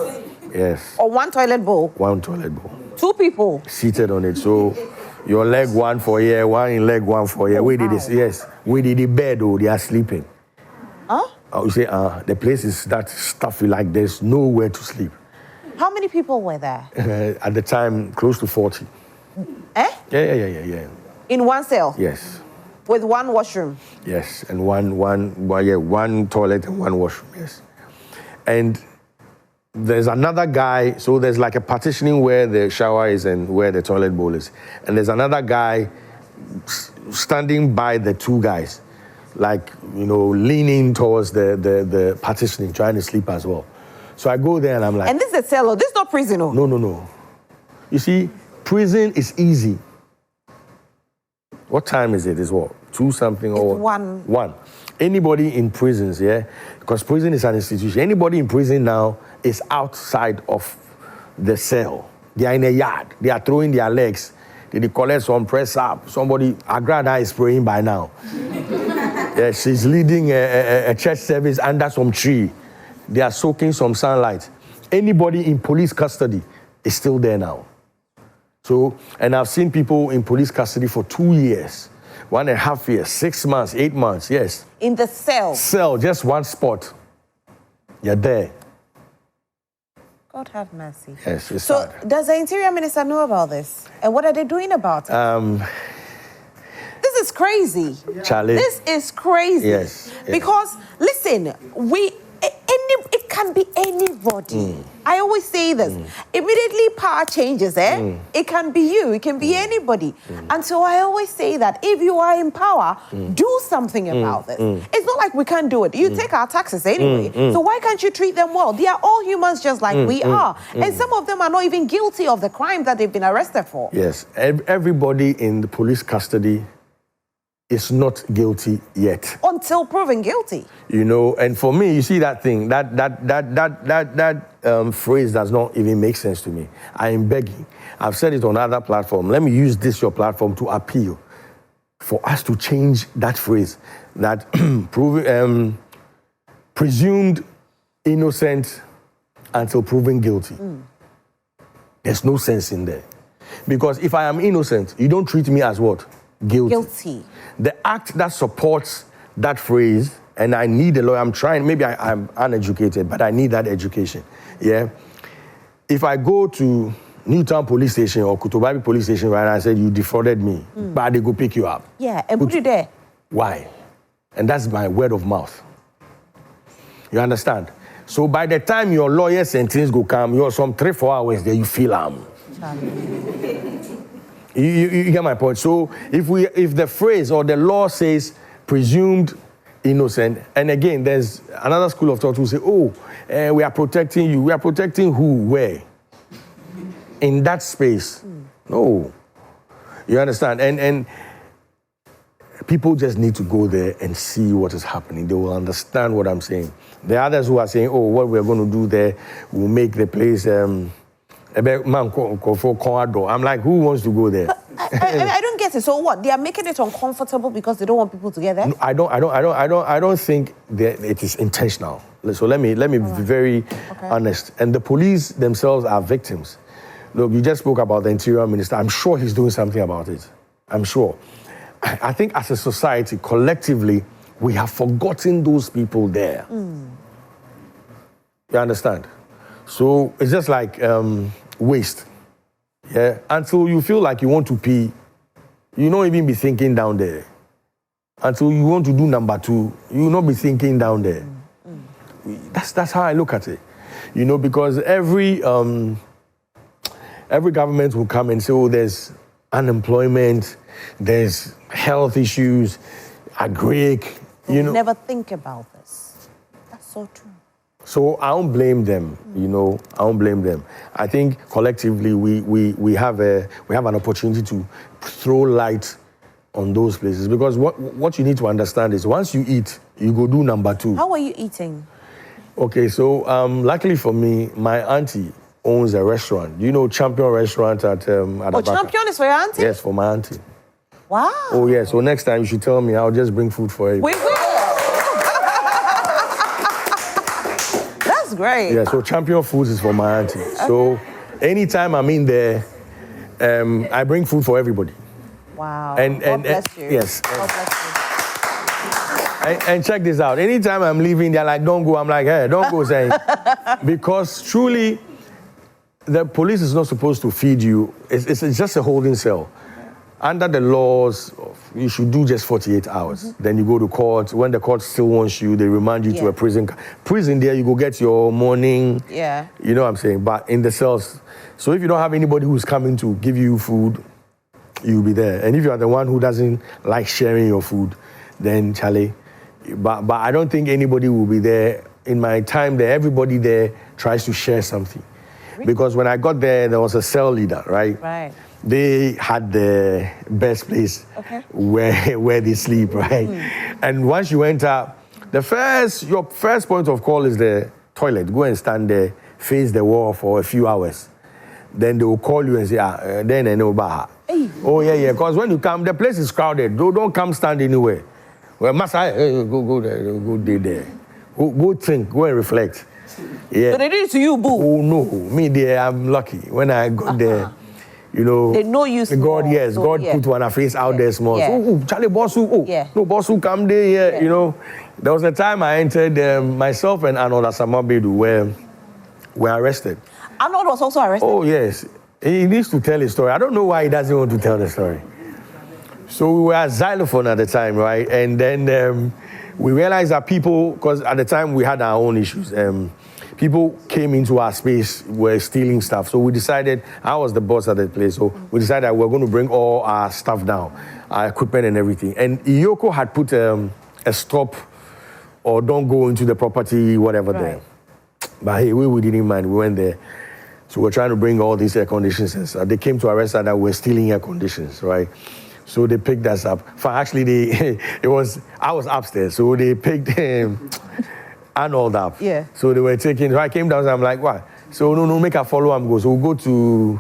Yes. Or one toilet bowl? One toilet bowl. 2 people? Seated on it. So your leg one for here, one in leg one for here. Where did this? Yes. Where did the bed? Oh, they are sleeping. Huh? You say, the place is that stuffy, like there's nowhere to sleep. How many people were there? At the time, close to 40. Eh? Yeah. In one cell? Yes. With one washroom? Yes, and one toilet and one washroom, yes. And there's another guy, so there's like a partitioning where the shower is and where the toilet bowl is. And there's another guy standing by the 2 guys, like, you know, leaning towards the partitioning, trying to sleep as well. So I go there and I'm like... And this is a cell, this is not prison, oh? No. You see, prison is easy. What time is it? It's what? 2 something or... It's 1. Anybody in prisons, because prison is an institution. Anybody in prison now is outside of the cell. They are in a yard. They are throwing their legs. They collect some press up. Somebody, Agrada is praying by now. She's leading a church service under some tree. They are soaking some sunlight. Anybody in police custody is still there now. So, and I've seen people in police custody for 2 years, 1.5 years, 6 months, 8 months, yes. In the cell? Cell, just one spot. You're there. God have mercy. Yes, it's so sad. Does the Interior Minister know about this? And what are they doing about it? This is crazy. Charlie. This is crazy. Yes. Because, listen, it can be anybody. I always say this. Immediately power changes, It can be you, it can be anybody. And so I always say that if you are in power, do something about this. It's not like we can't do it. You take our taxes anyway. So why can't you treat them well? They are all humans just like we are. And some of them are not even guilty of the crime that they've been arrested for. Yes. Everybody in the police custody is not guilty yet. Until proven guilty. You know, and for me, you see that thing, that phrase does not even make sense to me. I am begging. I've said it on other platform. Let me use this, your platform, to appeal for us to change that phrase, that presumed innocent until proven guilty. There's no sense in there. Because if I am innocent, you don't treat me as what? Guilty. The act that supports that phrase, and I need a lawyer, I'm trying, maybe I'm uneducated, but I need that education, yeah? If I go to Newtown Police Station or Kutubabi Police Station, right, and I said, you defrauded me, but they go pick you up. Yeah, and put you there. Why? And that's my word of mouth. You understand? So by the time your lawyers and things go come, you're some 3-4 hours there, you feel You get my point. So if the phrase or the law says presumed innocent, and again, there's another school of thought who say, we are protecting you. We are protecting who? Where? In that space. No. You understand? And people just need to go there and see what is happening. They will understand what I'm saying. The others who are saying, what we're going to do there will make the place... I'm like, who wants to go there? I don't get it. So what? They are making it uncomfortable because they don't want people to get there? No, I don't think that it is intentional. So let me be very honest. And the police themselves are victims. Look, you just spoke about the Interior Minister. I'm sure he's doing something about it. I'm sure. I think as a society, collectively, we have forgotten those people there. You understand? So it's just like waste. Yeah. Until you feel like you want to pee, you don't even be thinking down there. Until you want to do number 2, you will not be thinking down there. That's how I look at it. You know, because every government will come and say, there's unemployment, there's health issues, agric, you know. Never think about this. That's so true. So I don't blame them, you know. I don't blame them. I think collectively we have an opportunity to throw light on those places, because what you need to understand is once you eat, you go do number 2. How are you eating? Okay, so luckily for me, my auntie owns a restaurant. You know, Champion Restaurant at Abaka. Champion is for your auntie? Yes, for my auntie. Wow. Oh yeah. So next time you should tell me. I'll just bring food for you. We will. That's great. Yeah, so Champion Foods is for my auntie. So anytime I'm in there, I bring food for everybody. Wow. And God bless you. Yes. God bless you. And check this out. Anytime I'm leaving, they're like, don't go. I'm like, hey, don't go, saying. Because truly, the police is not supposed to feed you. It's just a holding cell. Under the laws, you should do just 48 hours. Then you go to court. When the court still wants you, they remand you to a prison. Prison there, you go get your morning. Yeah. You know what I'm saying? But in the cells. So if you don't have anybody who's coming to give you food, you'll be there. And if you are the one who doesn't like sharing your food, then Charlie. But I don't think anybody will be there. In my time there, everybody there tries to share something. Really? Because when I got there was a cell leader, right? Right. They had the best place where they sleep, right? And once you enter, your first point of call is the toilet. Go and stand there, face the wall for a few hours. Then they will call you and say, then I know about her. Oh, yeah. Because when you come, the place is crowded. Don't come stand anywhere. Well, Master, go there, go there. Go think, go and reflect. Yeah. So they did it to you, boo? Oh, no. Me there, I'm lucky. When I got there, you know, they know you small. God put one face out there small. Yeah. So, Charlie Bossu, no Bossu come there, you know. There was a time I entered, myself and Arnold Asamabedu were arrested. Arnold was also arrested? Oh, yes. He needs to tell his story. I don't know why he doesn't want to tell the story. So we were at Xylophone at the time, right? And then we realized that people, because at the time we had our own issues, people came into our space, were stealing stuff. So we decided, I was the boss at the place, so we decided that we're going to bring all our stuff down, our equipment and everything. And Iyoko had put a stop or don't go into the property, whatever there. But hey, we didn't mind, we went there. So we're trying to bring all these air conditioners. They came to arrest us that we're stealing air conditioners, right? So they picked us up. Actually, I was upstairs, so they picked Arnold up. Yeah. So they were taking. So I came down. And I'm like, what? So no, make a follow him go. So we'll go to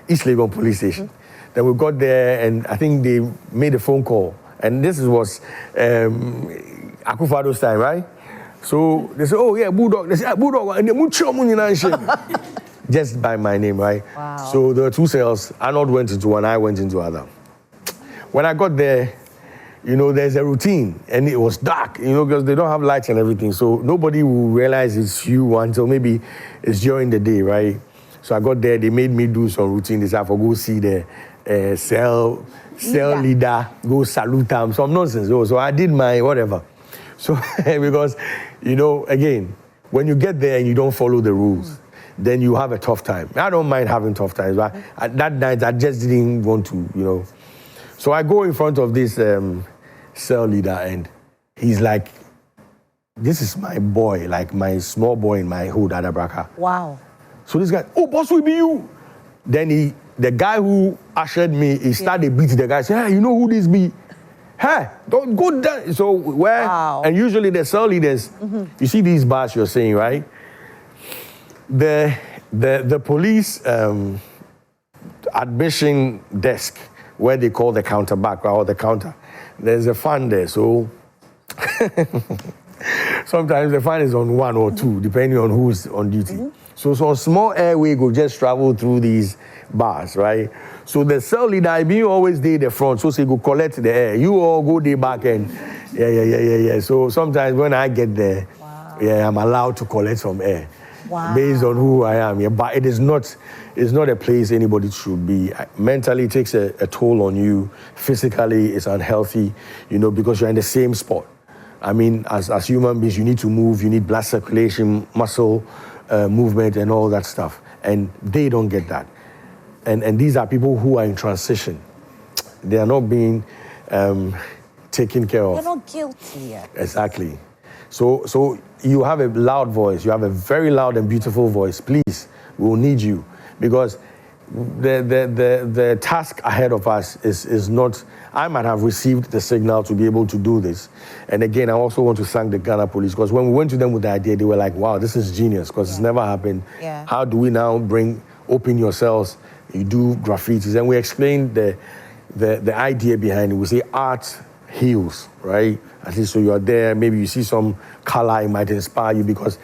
East Legon Police Station. Then we got there, and I think they made a phone call. And this was Akufado's time, right? So they said, oh yeah, Bulldog. They said, Bulldog, and they just by my name, right? Wow. So there were 2 cells. Arnold went into one, I went into other. When I got there, there's a routine, and it was dark, because they don't have lights and everything. So nobody will realize it's you until maybe it's during the day, right? So I got there, they made me do some routine. They said, I go see the cell leader, go salute him, some nonsense. So I did my whatever. So, because, again, when you get there and you don't follow the rules, then you have a tough time. I don't mind having tough times, but that night I just didn't want to, So I go in front of this cell leader, and he's like, this is my boy, like my small boy in my hood at Abraka. Wow. So this guy, oh, boss, will be you. Then the guy who ushered me, he started beating the guy, said, hey, you know who this be? Hey, don't go down. So Wow. And usually the cell leaders, you see these bars you're saying, right? The police admission desk, where they call the counter back, or the counter, there's a fan there. So sometimes the fan is on 1 or 2, depending on who's on duty. So a small airway go just travel through these bars, right? So the cell leader, I be always there the front, so say go collect the air. You all go there back and yeah. So sometimes when I get there, I'm allowed to collect some air. Wow. Based on who I am. Yeah, but it's not a place anybody should be. Mentally, it takes a toll on you. Physically, it's unhealthy, because you're in the same spot. I mean, as human beings, you need to move, you need blood circulation, muscle movement, and all that stuff. And they don't get that. And these are people who are in transition. They are not being taken care of. They're not guilty yet. Exactly. So you have a loud voice. You have a very loud and beautiful voice. Please, we will need you, because the task ahead of us is not. I might have received the signal to be able to do this. And again, I also want to thank the Ghana police, because when we went to them with the idea, they were like, wow, this is genius, because it's never happened. Yeah. How do we now open your cells, you do graffitis? And we explained the idea behind it. We say art heals, right? At least so you're there, maybe you see some color, it might inspire you, because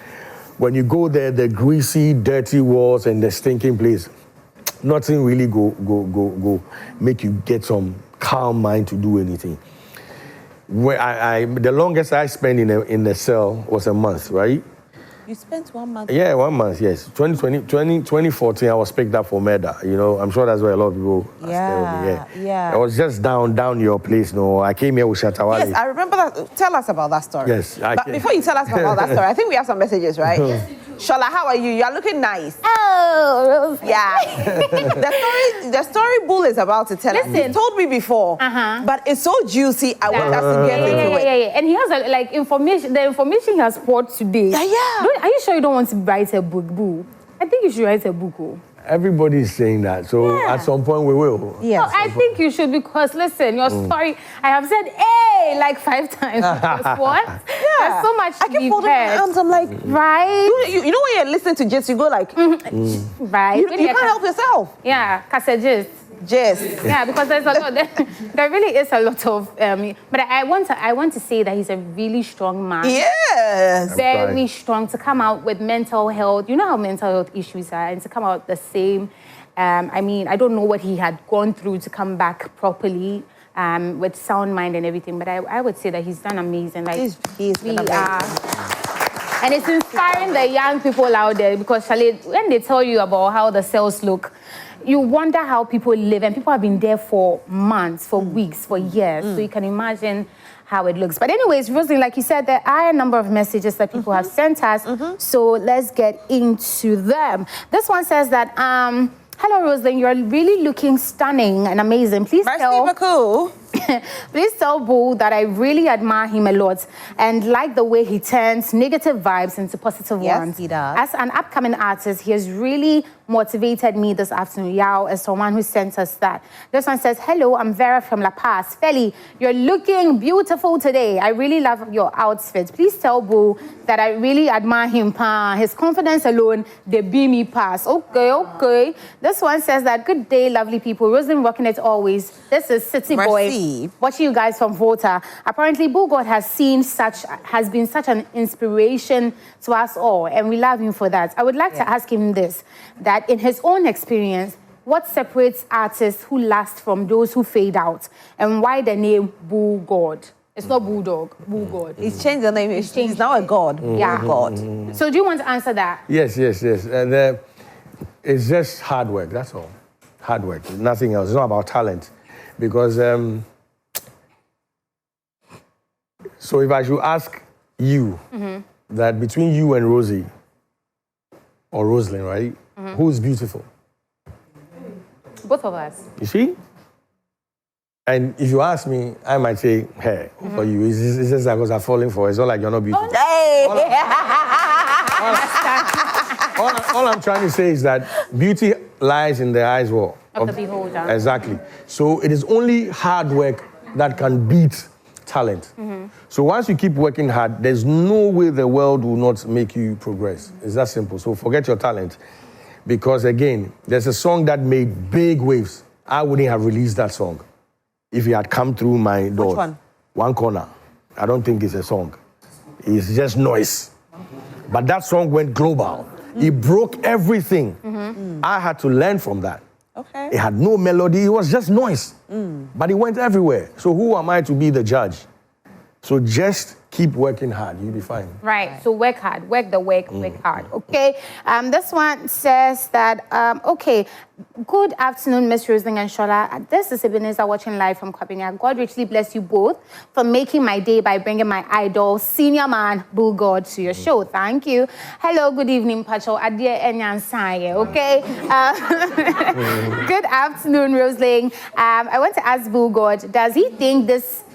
when you go there, the greasy, dirty walls and the stinking place, nothing really go make you get some calm mind to do anything. Where the longest I spent in the cell was a month, right? You spent 1 month? Yeah, 1 month, yes. 2014, I was picked up for murder. I'm sure that's why a lot of people are scared of me. Yeah. I was just down your place. I came here with Shatta. Yes, I remember that. Tell us about that story. Yes. But before you tell us about that story, I think we have some messages, right? Shola, how are you? You are looking nice. Oh, yeah. the story Bull is about to tell us. He told me before, but it's so juicy. I want us to get into it. Yeah. And he has information. The information he has poured today. Yeah. Are you sure you don't want to write a book, Boo? I think you should write a book. Oh. Everybody's saying that, so at some point we will. Yes. No, I think you should, because listen, your story, I have said, hey, like 5 times. What? Yeah. There's so much I to keep be folding my heard. arms. I'm like, right? You know when you're listening to Jess, you go like, Right. you can't help yourself. Yeah, Kassages. Jess. Yeah, because there's a lot. There really is a lot of. But I want to say that he's a really strong man. Yes. Very strong to come out with mental health. You know how mental health issues are, and to come out the same. I don't know what he had gone through to come back properly with sound mind and everything. But I would say that he's done amazing. Like He's been amazing. And it's inspiring the young people out there, because when they tell you about how the cells look, you wonder how people live, and people have been there for months, for weeks, for years. So you can imagine how it looks. But anyways, Rosalind, like you said, there are a number of messages that people have sent us. So let's get into them. This one says that, hello, Rosalind, you're really looking stunning and amazing. Please Please tell Bull that I really admire him a lot and like the way he turns negative vibes into positive ones. He does. As an upcoming artist, he has really motivated me this afternoon. Yao is someone who sent us that. This one says, hello, I'm Vera from La Paz. Feli, you're looking beautiful today. I really love your outfit. Please tell Boo that I really admire him. His confidence alone, they beam me past. Okay. This one says that, good day, lovely people. Rosalind rocking it always. This is City Boy, watching you guys from Volta. Apparently, Bullgod has been such an inspiration to us all, and we love him for that. I would like to ask him this, that in his own experience, what separates artists who last from those who fade out, and why the name Bullgod? It's not Bulldog, Bullgod. He's changed the name. He's now a god. Yeah. God. So do you want to answer that? Yes. And it's just hard work, that's all. Hard work, nothing else. It's not about talent. Because, so if I should ask you, that between you and Rosie, or Rosalind, right? Who's beautiful? Both of us. You see? And if you ask me, I might say, hey, for you, it's just because I'm falling for it. It's not like you're not beautiful. All I'm trying to say is that beauty lies in the eyes of the beholder. Exactly. So it is only hard work that can beat talent. So once you keep working hard, there's no way the world will not make you progress. It's that simple. So forget your talent. Because again, there's a song that made big waves. I wouldn't have released that song if it had come through my door. Which one? One Corner. I don't think it's a song. It's just noise. But that song went global. It broke everything. I had to learn from that. Okay. It had no melody. It was just noise. But it went everywhere. So who am I to be the judge? So just keep working hard. You'll be fine. Right. So work hard. Work the work. Work hard. Okay. This one says that, okay, good afternoon, Miss Rosalind and Shola. This is Ebenezer watching live from Kwapinia. God richly bless you both for making my day by bringing my idol, senior man, Bullgod, to your show. Thank you. Hello, good evening, Pacho. Adie Enyansaye, okay? Good afternoon, Rosalind. I want to ask Bullgod, does he think this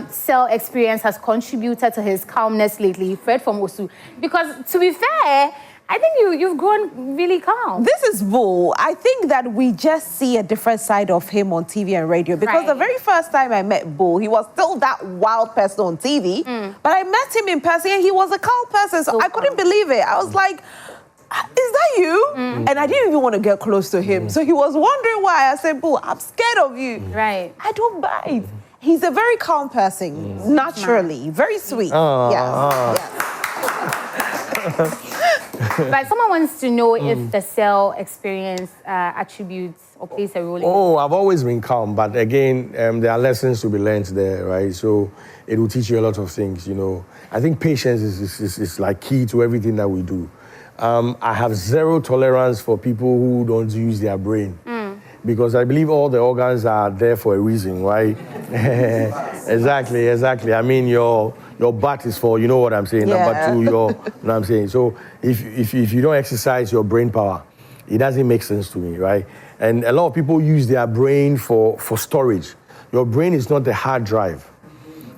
cell experience has contributed to his calmness lately? Fred from Osu. Because to be fair, I think you've grown really calm. This is Bull. I think that we just see a different side of him on TV and radio. Because the very first time I met Bull, he was still that wild person on TV. But I met him in person and he was a calm person. So I couldn't believe it. I was like, is that you? And I didn't even want to get close to him. So he was wondering why. I said, Bull, I'm scared of you. Right. I don't bite. He's a very calm person, naturally. Very sweet. Yes. But someone wants to know if the cell experience attributes or plays a role in Oh, I've always been calm, but again, there are lessons to be learned there, right? So it will teach you a lot of things, you know. I think patience is like key to everything that we do. I have zero tolerance for people who don't use their brain. Because I believe all the organs are there for a reason, right? Exactly. I mean, your butt is for, you know what I'm saying? Number two, you know what I'm saying? So if you don't exercise your brain power, it doesn't make sense to me, right? And a lot of people use their brain for storage. Your brain is not the hard drive.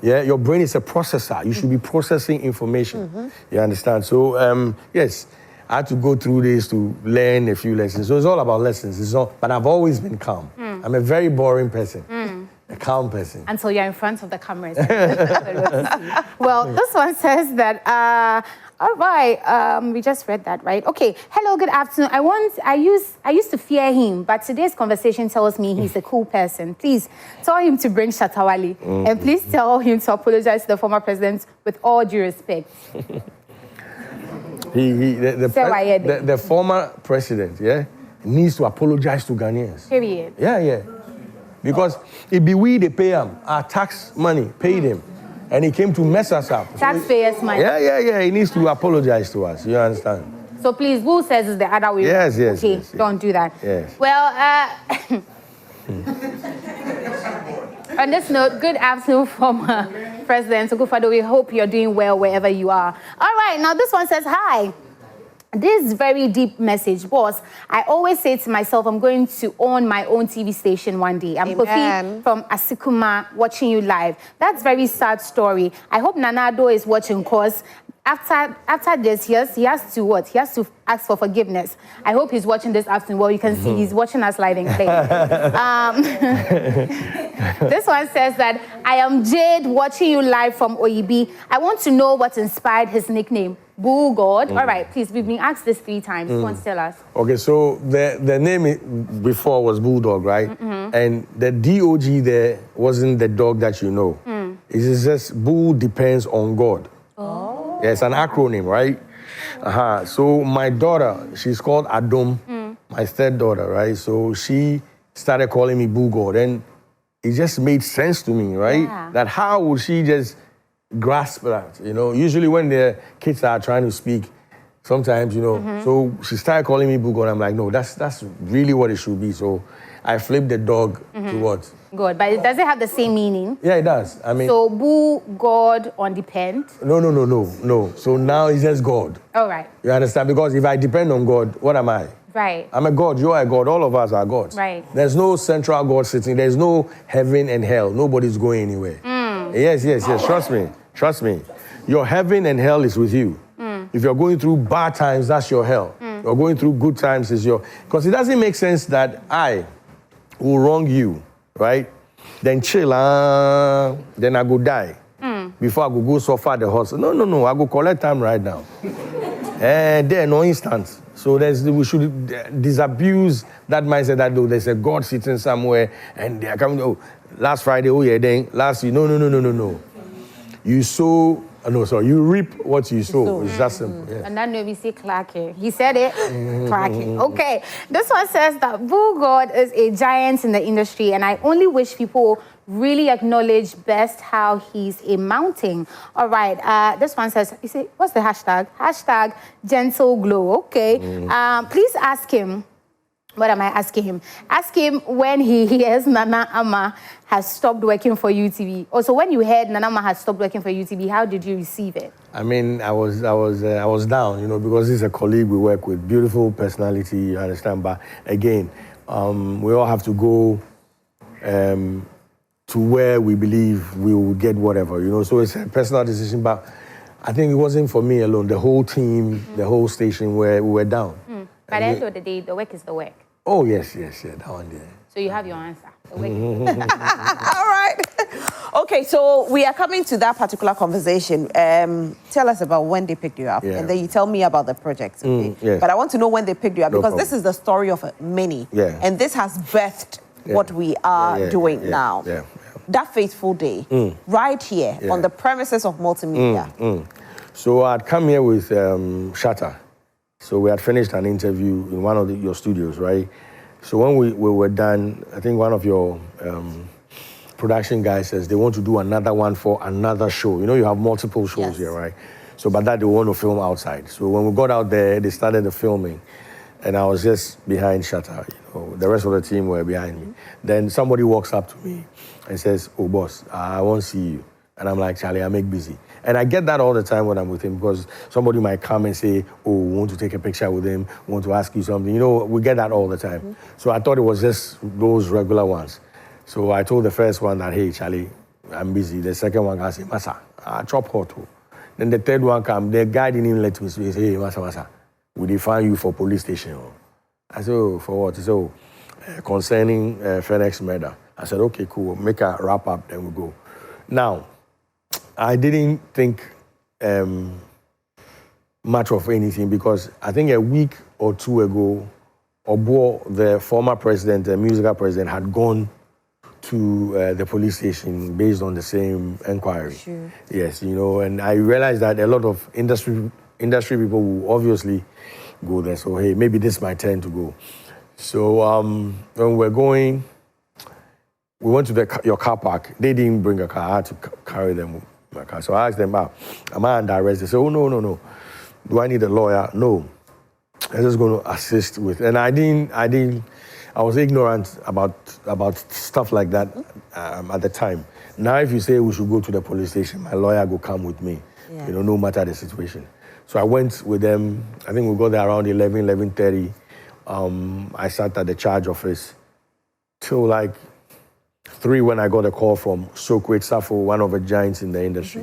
Yeah, your brain is a processor. You should be processing information. You understand? So, yes, I had to go through this to learn a few lessons. So it's all about lessons. But I've always been calm. I'm a very boring person, a calm person. Until you're in front of the cameras. Well, this one says that, all right, we just read that, right? Okay, hello, good afternoon. I used to fear him, but today's conversation tells me he's a cool person. Please tell him to bring Shatta Wale, and please tell him to apologize to the former president with all due respect. The former president, needs to apologize to Ghanaians. Period. Yeah. Because it be we, they pay him. Our tax money paid him. And he came to mess us up. Taxpayers' money. Yeah. He needs to apologize to us. You understand? So please, Bull says it's the other way. Yes. Okay, yes. Don't do that. Yes. Well, on this note, good afternoon, former President Ogufado. We hope you're doing well wherever you are. All right, now this one says, hi. This very deep message was, I always say to myself, I'm going to own my own TV station one day. I'm Kofi from Asikuma, watching you live. That's very sad story. I hope Nanado is watching, because after this, he has to what? He has to ask for forgiveness. I hope he's watching this afternoon. Well, you can see he's watching us live and play. This one says that, I am Jade, watching you live from OEB. I want to know what inspired his nickname, Bullgod. All right, please, we've been asked this 3 times. Who wants to tell us? Okay, so the name before was Bulldog, right? And the DOG there wasn't the dog that you know. It is just Bull depends on God. Oh. Yeah, it's an acronym, right? So my daughter, she's called Adom, my third daughter, right? So she started calling me Bullgod, and it just made sense to me, right? Yeah. That how would she just grasp that, you know? Usually when the kids are trying to speak, sometimes, you know, so she started calling me Bullgod. I'm like, no, that's really what it should be. So I flipped the dog to what? Good, but does it have the same meaning? Yeah, it does. I mean, so Bullgod on depend? No. So now it's just God. All right. You understand? Because if I depend on God, what am I? Right. I'm a God. You are a God. All of us are gods. Right. There's no central God sitting. There's no heaven and hell. Nobody's going anywhere. Yes. Trust me. Your heaven and hell is with you. If you're going through bad times, that's your hell. You're going through good times, is your... Because it doesn't make sense that I will wrong you, right? Then chill, then I go die. Before I go suffer the hospital. No. I go collect time right now. And there, no instance. So we should disabuse that mindset that there's a God sitting somewhere and they are coming, last Friday, then last year. No. You sow, you reap what you sow. It's that simple. Yeah. And then we see clacking. He said it, clacking. Okay, this one says that Bullgod is a giant in the industry, and I only wish people really acknowledge best how he's a mountain. All right, this one says, you see, what's the hashtag? Hashtag gentle glow. Okay, please ask him. What am I asking him? Ask him when he hears Nana Ama has stopped working for UTV. Also, when you heard Nana Ama has stopped working for UTV, how did you receive it? I mean, I was down, because he's a colleague we work with, beautiful personality, you understand. But again, we all have to go to where we believe we will get whatever, So it's a personal decision. But I think it wasn't for me alone. The whole team, the whole station, we were down. By the end of the day, the work is the work. Oh, yes, that one there. So you have your answer. The work All right. Okay, so we are coming to that particular conversation. Tell us about when they picked you up, and then you tell me about the project. Okay? Yes. But I want to know when they picked you up, because problem. this is the story of many. Yeah. And this has birthed what we are doing now. Yeah. That fateful day, right here on the premises of Multimedia. So I'd come here with Shatta. So we had finished an interview in one of your studios, right? So when we were done, I think one of your production guys says they want to do another one for another show. You have multiple shows here, right? So by that, they want to film outside. So when we got out there, they started the filming. And I was just behind Shatta, The rest of the team were behind me. Then somebody walks up to me and says, oh, boss, I won't see you. And I'm like, Charlie, I make busy. And I get that all the time when I'm with him, because somebody might come and say, oh, we want to take a picture with him, want to ask you something. We get that all the time. So I thought it was just those regular ones. So I told the first one that, hey, Charlie, I'm busy. The second one, I say, Masa, I chop hot. Then the third one come, the guy didn't even let me say, hey, Masa, we define you for police station. I said, oh, for what? He said, oh, concerning FedEx murder. I said, okay, cool, make a wrap up, then we go. Now, I didn't think much of anything, because I think a week or two ago, Obo, the former president, the musical president, had gone to the police station based on the same inquiry. Sure. Yes, and I realized that a lot of industry people will obviously go there. So, hey, maybe this is my turn to go. So when we're going, we went to your car park. They didn't bring a car. I had to carry them. My car. So I asked them, am I under arrest? They said, oh, no. Do I need a lawyer? No. I'm just going to assist with. And I was ignorant about stuff like that at the time. Now, if you say we should go to the police station, my lawyer will come with me, no matter the situation. So I went with them. I think we got there around 11:30. I sat at the charge office till like 3 when I got a call from Sokwe Safo, one of the giants in the industry.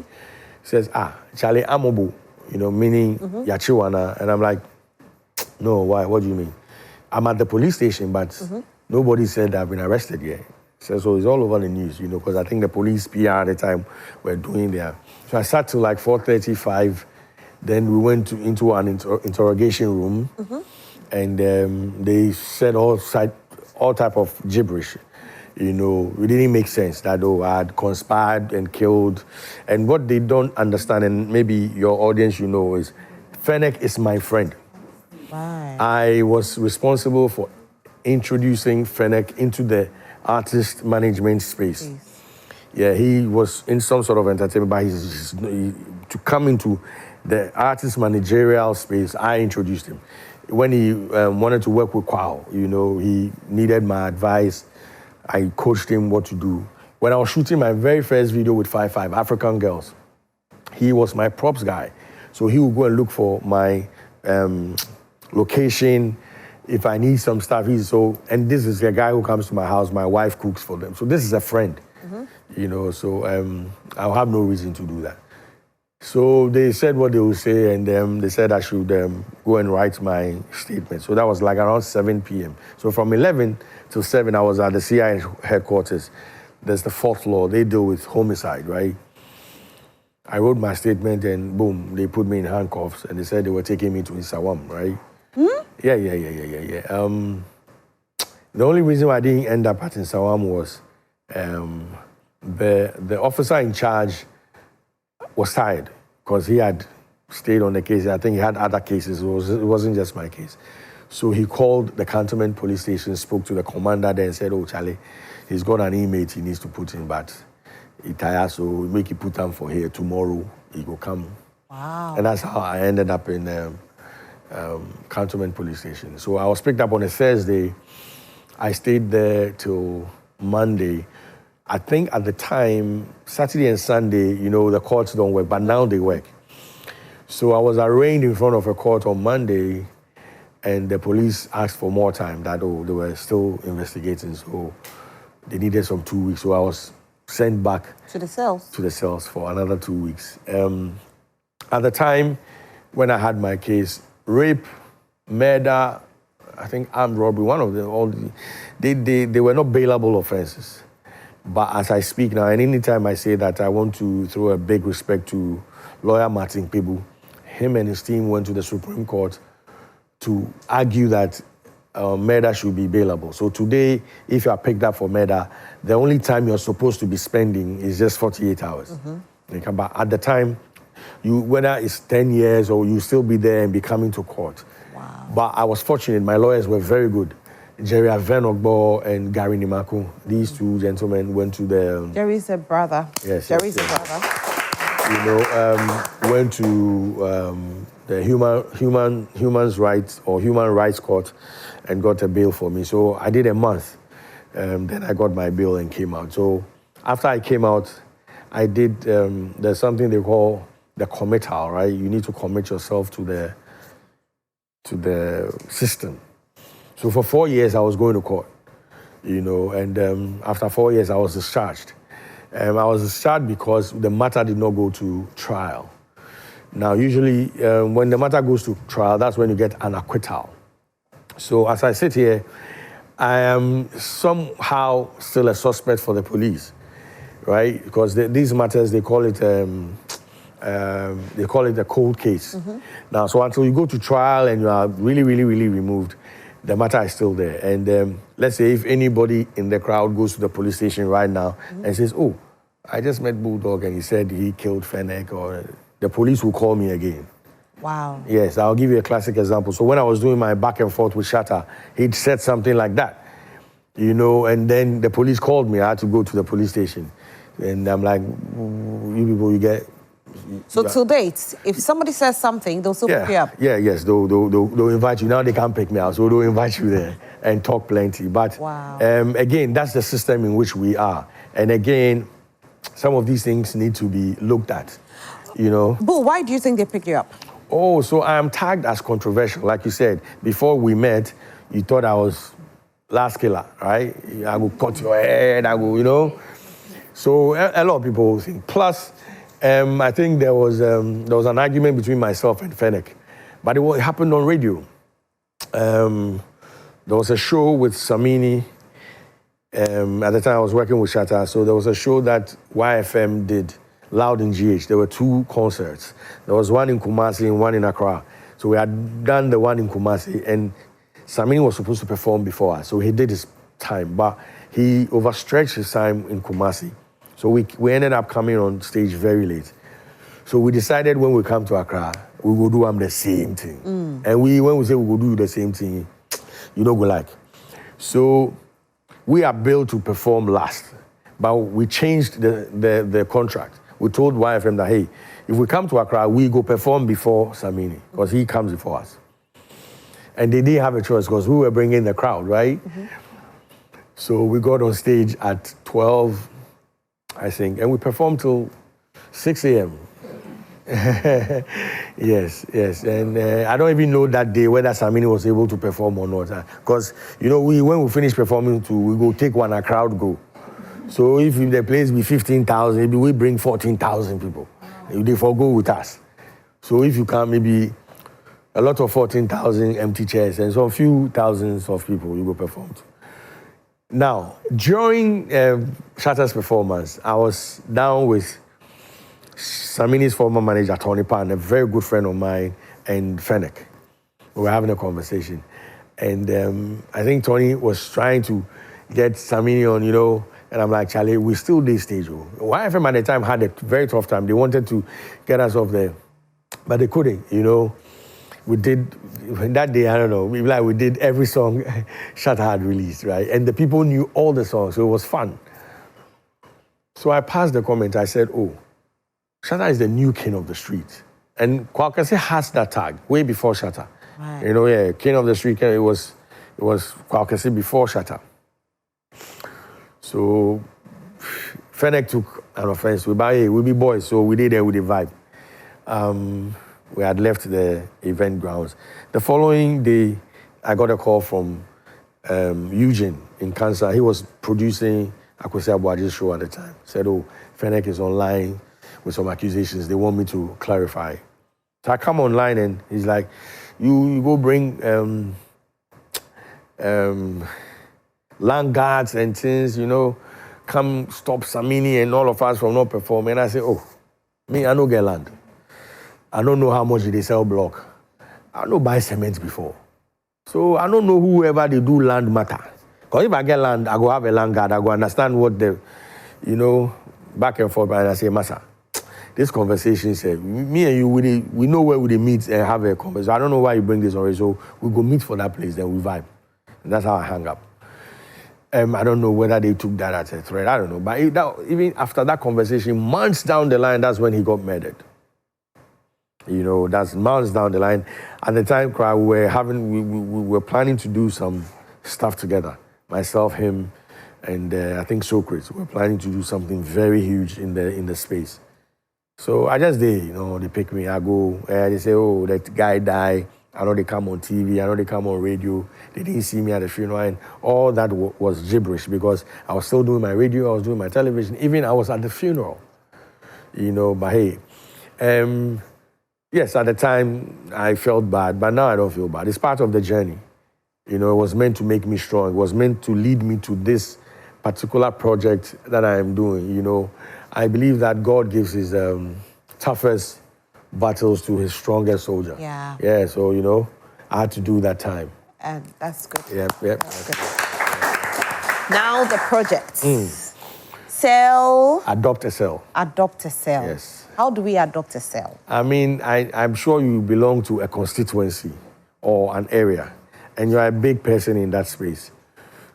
He says, Charlie Amobu, meaning Yachiwana. And I'm like, no, why? What do you mean? I'm at the police station, but nobody said I've been arrested yet. So it's all over the news, because I think the police PR at the time were doing their. So I sat till like 4:35. Then we went into an interrogation room, and they said all type of gibberish. It didn't make sense that I had conspired and killed. And what they don't understand, and maybe your audience is, Fennec is my friend. Right. I was responsible for introducing Fennec into the artist management space. Yeah, he was in some sort of entertainment, but to come into the artist managerial space, I introduced him. When he wanted to work with Wale, he needed my advice. I coached him what to do. When I was shooting my very first video with 5-5, African Girls, he was my props guy. So he would go and look for my location. If I need some stuff, and this is a guy who comes to my house, my wife cooks for them. So this is a friend, so I'll have no reason to do that. So they said what they would say, and they said I should go and write my statement. So that was like around 7 p.m. So from 11 to 7, I was at the CIA headquarters. There's the 4th law. They deal with homicide, right? I wrote my statement, and boom, they put me in handcuffs, and they said they were taking me to Isawam, right? Yeah. The only reason why I didn't end up at Isawam was the officer in charge was tired because he had stayed on the case. I think he had other cases. It wasn't just my case. So he called the cantonment police station, spoke to the commander there and said, oh, Charlie, he's got an inmate he needs to put in, but he tired, so we make you put him for here. Tomorrow, he will come. Wow. And that's how I ended up in cantonment police station. So I was picked up on a Thursday. I stayed there till Monday. I think at the time, Saturday and Sunday, the courts don't work, but now they work. So I was arraigned in front of a court on Monday, and the police asked for more time, that, they were still investigating, so they needed some 2 weeks. So I was sent back to the cells. To the cells for another 2 weeks. At the time, when I had my case, rape, murder, I think armed robbery, one of them, they were not bailable offenses. But as I speak now, and anytime I say that, I want to throw a big respect to lawyer Martin Pebu. Him and his team went to the Supreme Court to argue that murder should be bailable. So today, if you are picked up for murder, the only time you're supposed to be spending is just 48 hours. But at the time, whether it's 10 years or you still be there and be coming to court. Wow. But I was fortunate, my lawyers were very good. Jerry Avenogbo and Gary Nimaku, these two gentlemen went to the... Jerry's a brother. Yes. Jerry's a brother. Went to the human rights court and got a bail for me. So I did a month. Then I got my bail and came out. So after I came out, I did, there's something they call the committal, right? You need to commit yourself to the system. So for 4 years, I was going to court, and after 4 years, I was discharged. I was discharged because the matter did not go to trial. Now, usually, when the matter goes to trial, that's when you get an acquittal. So as I sit here, I am somehow still a suspect for the police, right? Because these matters, they call it a cold case. Now, so until you go to trial and you are really, really, really removed, the matter is still there. And let's say if anybody in the crowd goes to the police station right now and says, oh, I just met Bulldog and he said he killed Fennec, or the police will call me again. Wow. Yes, I'll give you a classic example. So when I was doing my back and forth with Shatta, he'd said something like that, and then the police called me. I had to go to the police station. And I'm like, you people, you get... So to date, if somebody says something, they'll still pick you up? Yes, they'll invite you. Now they can't pick me out, so they'll invite you there and talk plenty. But wow. Again, that's the system in which we are. And again, some of these things need to be looked at, But why do you think they pick you up? Oh, so I am tagged as controversial. Like you said, before we met, you thought I was last killer, right? I will cut your head, So a lot of people think. Plus, I think there was an argument between myself and Fennec, but it happened on radio. There was a show with Samini. At the time, I was working with Shatta, so there was a show that YFM did, Loud in GH. There were 2 concerts. There was one in Kumasi and one in Accra. So we had done the one in Kumasi, and Samini was supposed to perform before us, so he did his time, but he overstretched his time in Kumasi. So we ended up coming on stage very late. So we decided when we come to Accra, we will do the same thing. And when we say we will do the same thing, you know, we like. So we are billed to perform last, but we changed the contract. We told YFM that, hey, if we come to Accra, we go perform before Samini, because he comes before us. And they didn't have a choice, because we were bringing the crowd, right? So we got on stage at 12, I think, and we performed till 6 a.m. Yes. And I don't even know that day whether Samini was able to perform or not. Because, you know, when we finish performing, we go take one, a crowd go. So if the place be 15,000, maybe we bring 14,000 people. They forgo with us. So if you come, maybe a lot of 14,000 empty chairs and some few thousands of people you go perform to. Now, during Shatta's performance, I was down with Samini's former manager, Tony Pan, a very good friend of mine, and Fennec. We were having a conversation. And I think Tony was trying to get Samini on, you know, and I'm like, Charlie, we still did stage. YFM at the time had a very tough time. They wanted to get us off there, but they couldn't, you know. We did, that day, I don't know, we did every song Shatta had released, right? And the people knew all the songs, so it was fun. So I passed the comment, I said, oh, Shatta is the new king of the street. And Kwakase has that tag way before Shatta. Right. You know, yeah, king of the street, it was Kwakase before Shatta. So Fennec took an offense. We be boys, so we did it with the vibe. We had left the event grounds. The following day, I got a call from Eugene in Kansas. He was producing Akwesi Abuaji's show at the time. Said, oh, Fennec is online with some accusations. They want me to clarify. So I come online and he's like, you go bring land guards and things, you know, come stop Samini and all of us from not performing. And I say, oh, me, I don't get land. I don't know how much they sell block. I don't buy cement before. So I don't know whoever they do land matter. Because if I get land, I go have a land guard, I go understand what the, you know, back and forth, and I say, Masa, this conversation said, me and you, we know where we meet and have a conversation. I don't know why you bring this already, so we go meet for that place, then we vibe. And that's how I hang up. I don't know whether they took that as a threat, I don't know. But even after that conversation, months down the line, that's when he got murdered. You know, that's months down the line. At the time, we were planning to do some stuff together. Myself, him, and I think Socrates. We were planning to do something very huge in the space. So I just did, you know, they pick me, I go, they say, oh, that guy died. I know they come on TV, I know they come on radio. They didn't see me at the funeral, and all that was gibberish because I was still doing my radio, I was doing my television, even I was at the funeral. You know, but hey, yes, at the time, I felt bad, but now I don't feel bad. It's part of the journey. You know, it was meant to make me strong. It was meant to lead me to this particular project that I am doing, you know. I believe that God gives his toughest battles to his strongest soldier. Yeah. Yeah, so, you know, I had to do that time. And that's good. Yep. That's good. Now the project. Cell. Adopt a cell. Adopt a cell. Yes. How do we adopt a cell? I mean, I'm sure you belong to a constituency or an area, and you're a big person in that space.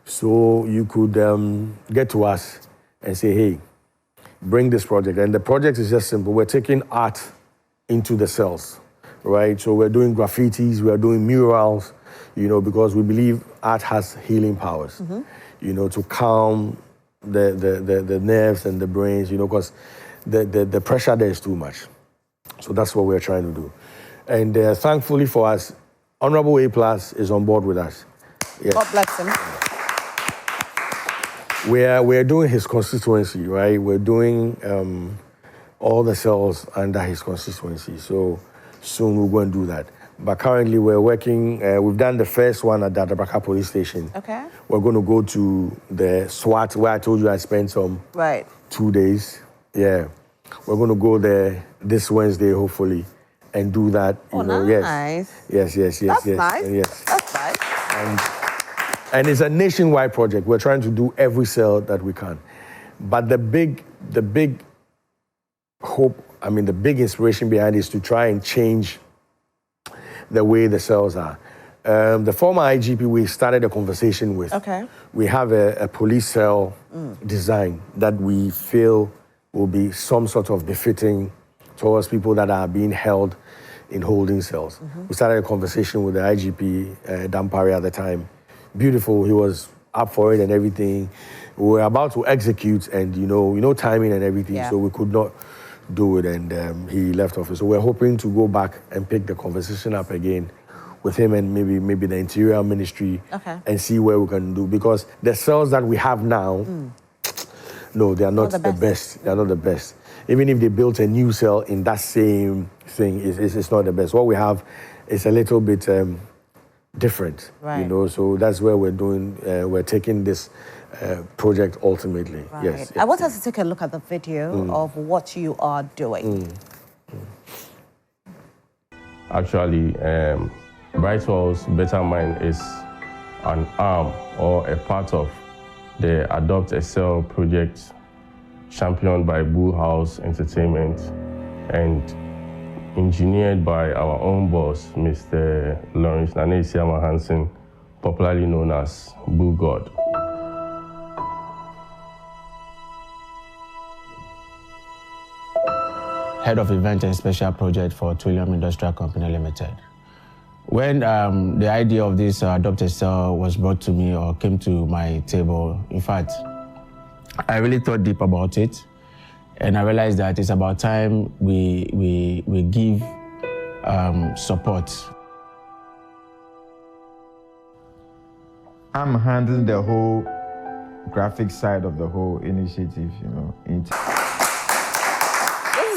So you could get to us and say, hey, bring this project. And the project is just simple. We're taking art into the cells, right? So we're doing graffitis, we're doing murals, you know, because we believe art has healing powers, you know, to calm the nerves and the brains, you know, because the pressure there is too much. So that's what we're trying to do. And thankfully for us, Honorable A+ is on board with us. Yes. God bless him. We're doing his constituency, right? We're doing all the cells under his constituency. So soon we'll go and do that. But currently we're working, we've done the first one at the Adabraka police station. Okay. We're going to go to the SWAT where I told you I spent some 2 days. Yeah. We're going to go there this Wednesday, hopefully, and do that. You know, nice. Yes. That's yes, nice. Yes. That's nice. And it's a nationwide project. We're trying to do every cell that we can. But the big hope, the big inspiration behind it is to try and change the way the cells are. The former IGP we started a conversation with. Okay. We have a police cell design that we feel will be some sort of befitting towards people that are being held in holding cells. We started a conversation with the IGP, Dampari at the time. Beautiful, he was up for it and everything. We were about to execute and you know timing and everything, so we could not do it and he left office. So we're hoping to go back and pick the conversation up again with him and maybe the Interior Ministry and see where we can do. Because the cells that we have now, no, they are not the best. They are not the best. Even if they built a new cell in that same thing, it's not the best. What we have is a little bit different, so that's where we're doing, we're taking this project ultimately. Yes. I want us to take a look at the video of what you are doing. Actually, Brightwell's Better Mind is an arm or a part of the Adopt a Cell project championed by Bullhouse Entertainment and engineered by our own boss, Mr. Lawrence Nanesiama Hansen, popularly known as Bullgod. Head of Event and Special Project for Trillium Industrial Company Limited. When the idea of this Adopt a Cell was brought to me or came to my table, in fact, I really thought deep about it, and I realized that it's about time we give support. I'm handling the whole graphic side of the whole initiative,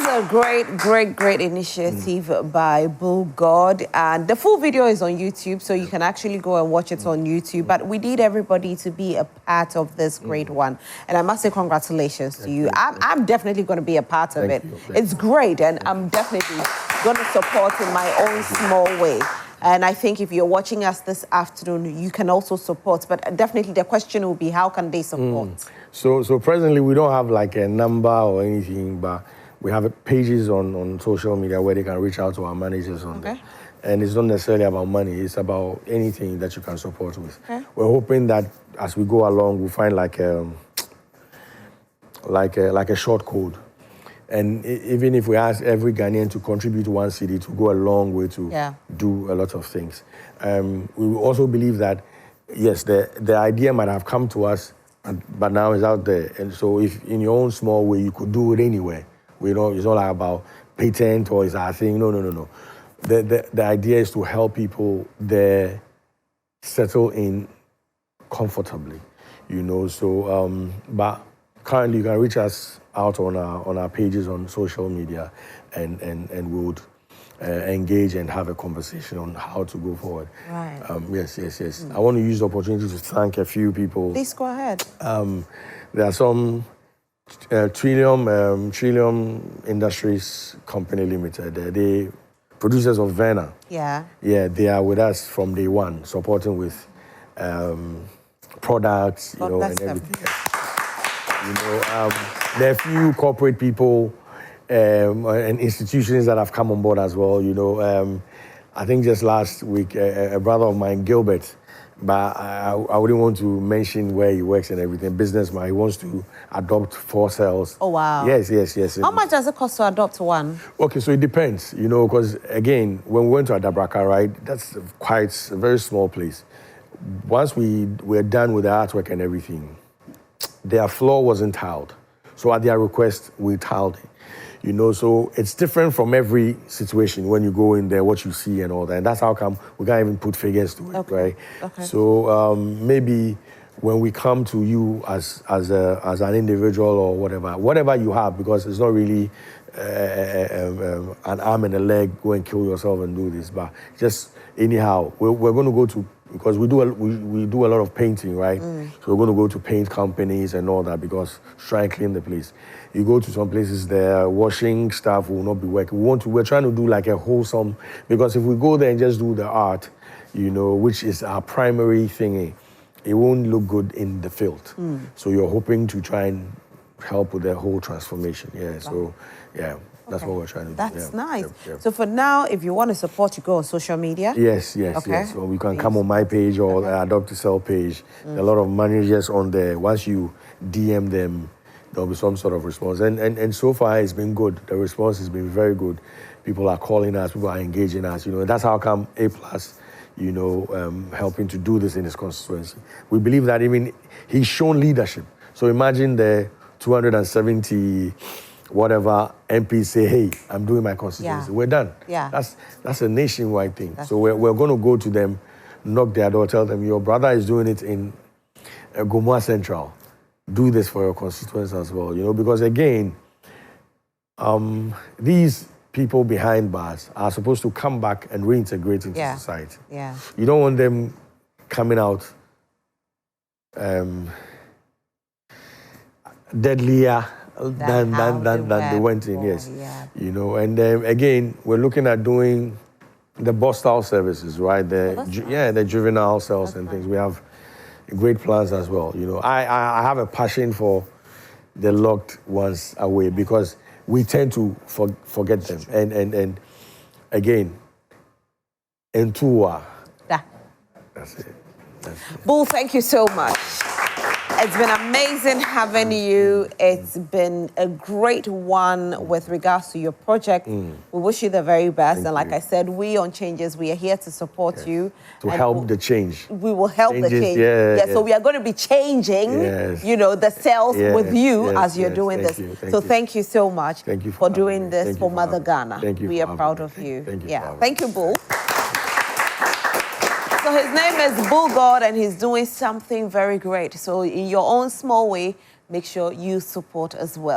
A great initiative by Bullgod, and the full video is on YouTube, so you can actually go and watch it on YouTube. But we need everybody to be a part of this great one, and I must say congratulations to you. I'm definitely going to be a part of it. It's great, and I'm definitely going to support in my own small way. And I think if you're watching us this afternoon, you can also support. But definitely the question will be, how can they support? So presently we don't have like a number or anything, but we have pages on social media where they can reach out to our managers on there. And it's not necessarily about money, it's about anything that you can support with. We're hoping that as we go along, we'll find like a short code. And even if we ask every Ghanaian to contribute 1 cedi, to go a long way to do a lot of things. We also believe that, yes, the idea might have come to us, but now it's out there. And so if in your own small way, you could do it anywhere. It's not like about patent or it's our thing. No. The idea is to help people there settle in comfortably, So, but currently you can reach us out on our pages on social media, and we would engage and have a conversation on how to go forward. Right. Yes. I want to use the opportunity to thank a few people. Please go ahead. There are some Trillium Industries Company Limited. They producers of Verna. Yeah, they are with us from day one, supporting with products, and everything. There are a few corporate people and institutions that have come on board as well. I think just last week, a brother of mine, Gilbert, but I wouldn't want to mention where he works and everything. Businessman, he wants to adopt 4 cells. Oh, wow. Yes. How much does it cost to adopt one? Okay, so it depends, because again, when we went to Adabraka, right, that's quite a very small place. Once we were done with the artwork and everything, their floor wasn't tiled. So at their request, we tiled it. So it's different from every situation when you go in there, what you see and all that. And that's how come we can't even put figures to it, right? Okay. So maybe when we come to you as an individual or whatever you have, because it's not really an arm and a leg, go and kill yourself and do this, but just anyhow, we're going to go to, because we do a lot of painting, right? So we're going to go to paint companies and all that, because try and clean the place. You go to some places there, washing staff will not be working. We're trying to do like a wholesome, because if we go there and just do the art, you know, which is our primary thing, it won't look good in the field. So you're hoping to try and help with the whole transformation. Yeah, so yeah, that's what we're trying to do. That's nice. Yep. So for now, if you want to support, you go on social media? Yes. Okay. So you can come on my page or Adopt to Sell page. A lot of managers on there. Once you DM them, there'll be some sort of response. And so far, it's been good. The response has been very good. People are calling us, people are engaging us. You know, that's how come A+, you know, helping to do this in his constituency. We believe that even he's shown leadership. So imagine the 270 whatever MPs say, hey, I'm doing my constituency. We're done. Yeah. That's a nationwide thing. So we're going to go to them, knock their door, tell them, your brother is doing it in Gomua Central. Do this for your constituents as well, you know, because again, these people behind bars are supposed to come back and reintegrate into society. Yeah. You don't want them coming out deadlier than they went in, yes. Yeah. You know, and again, we're looking at doing the bus-style services, right? The juvenile cells and things. We have great plans as well. You know, I have a passion for the locked ones away, because we tend to forget them. And again, Entua. That's it. Bull, thank you so much. It's been amazing having you. It's been a great one with regards to your project. We wish you the very best. And like I said, we on Changes, we are here to support you. To help the change. We will help the change. Yeah. So we are going to be changing, you know, the cells with you as you're doing this. Thank you so much for doing this for Mother Ghana. We are proud of you. Thank you, Bull. So his name is Bullgod, and he's doing something very great. So in your own small way, make sure you support as well.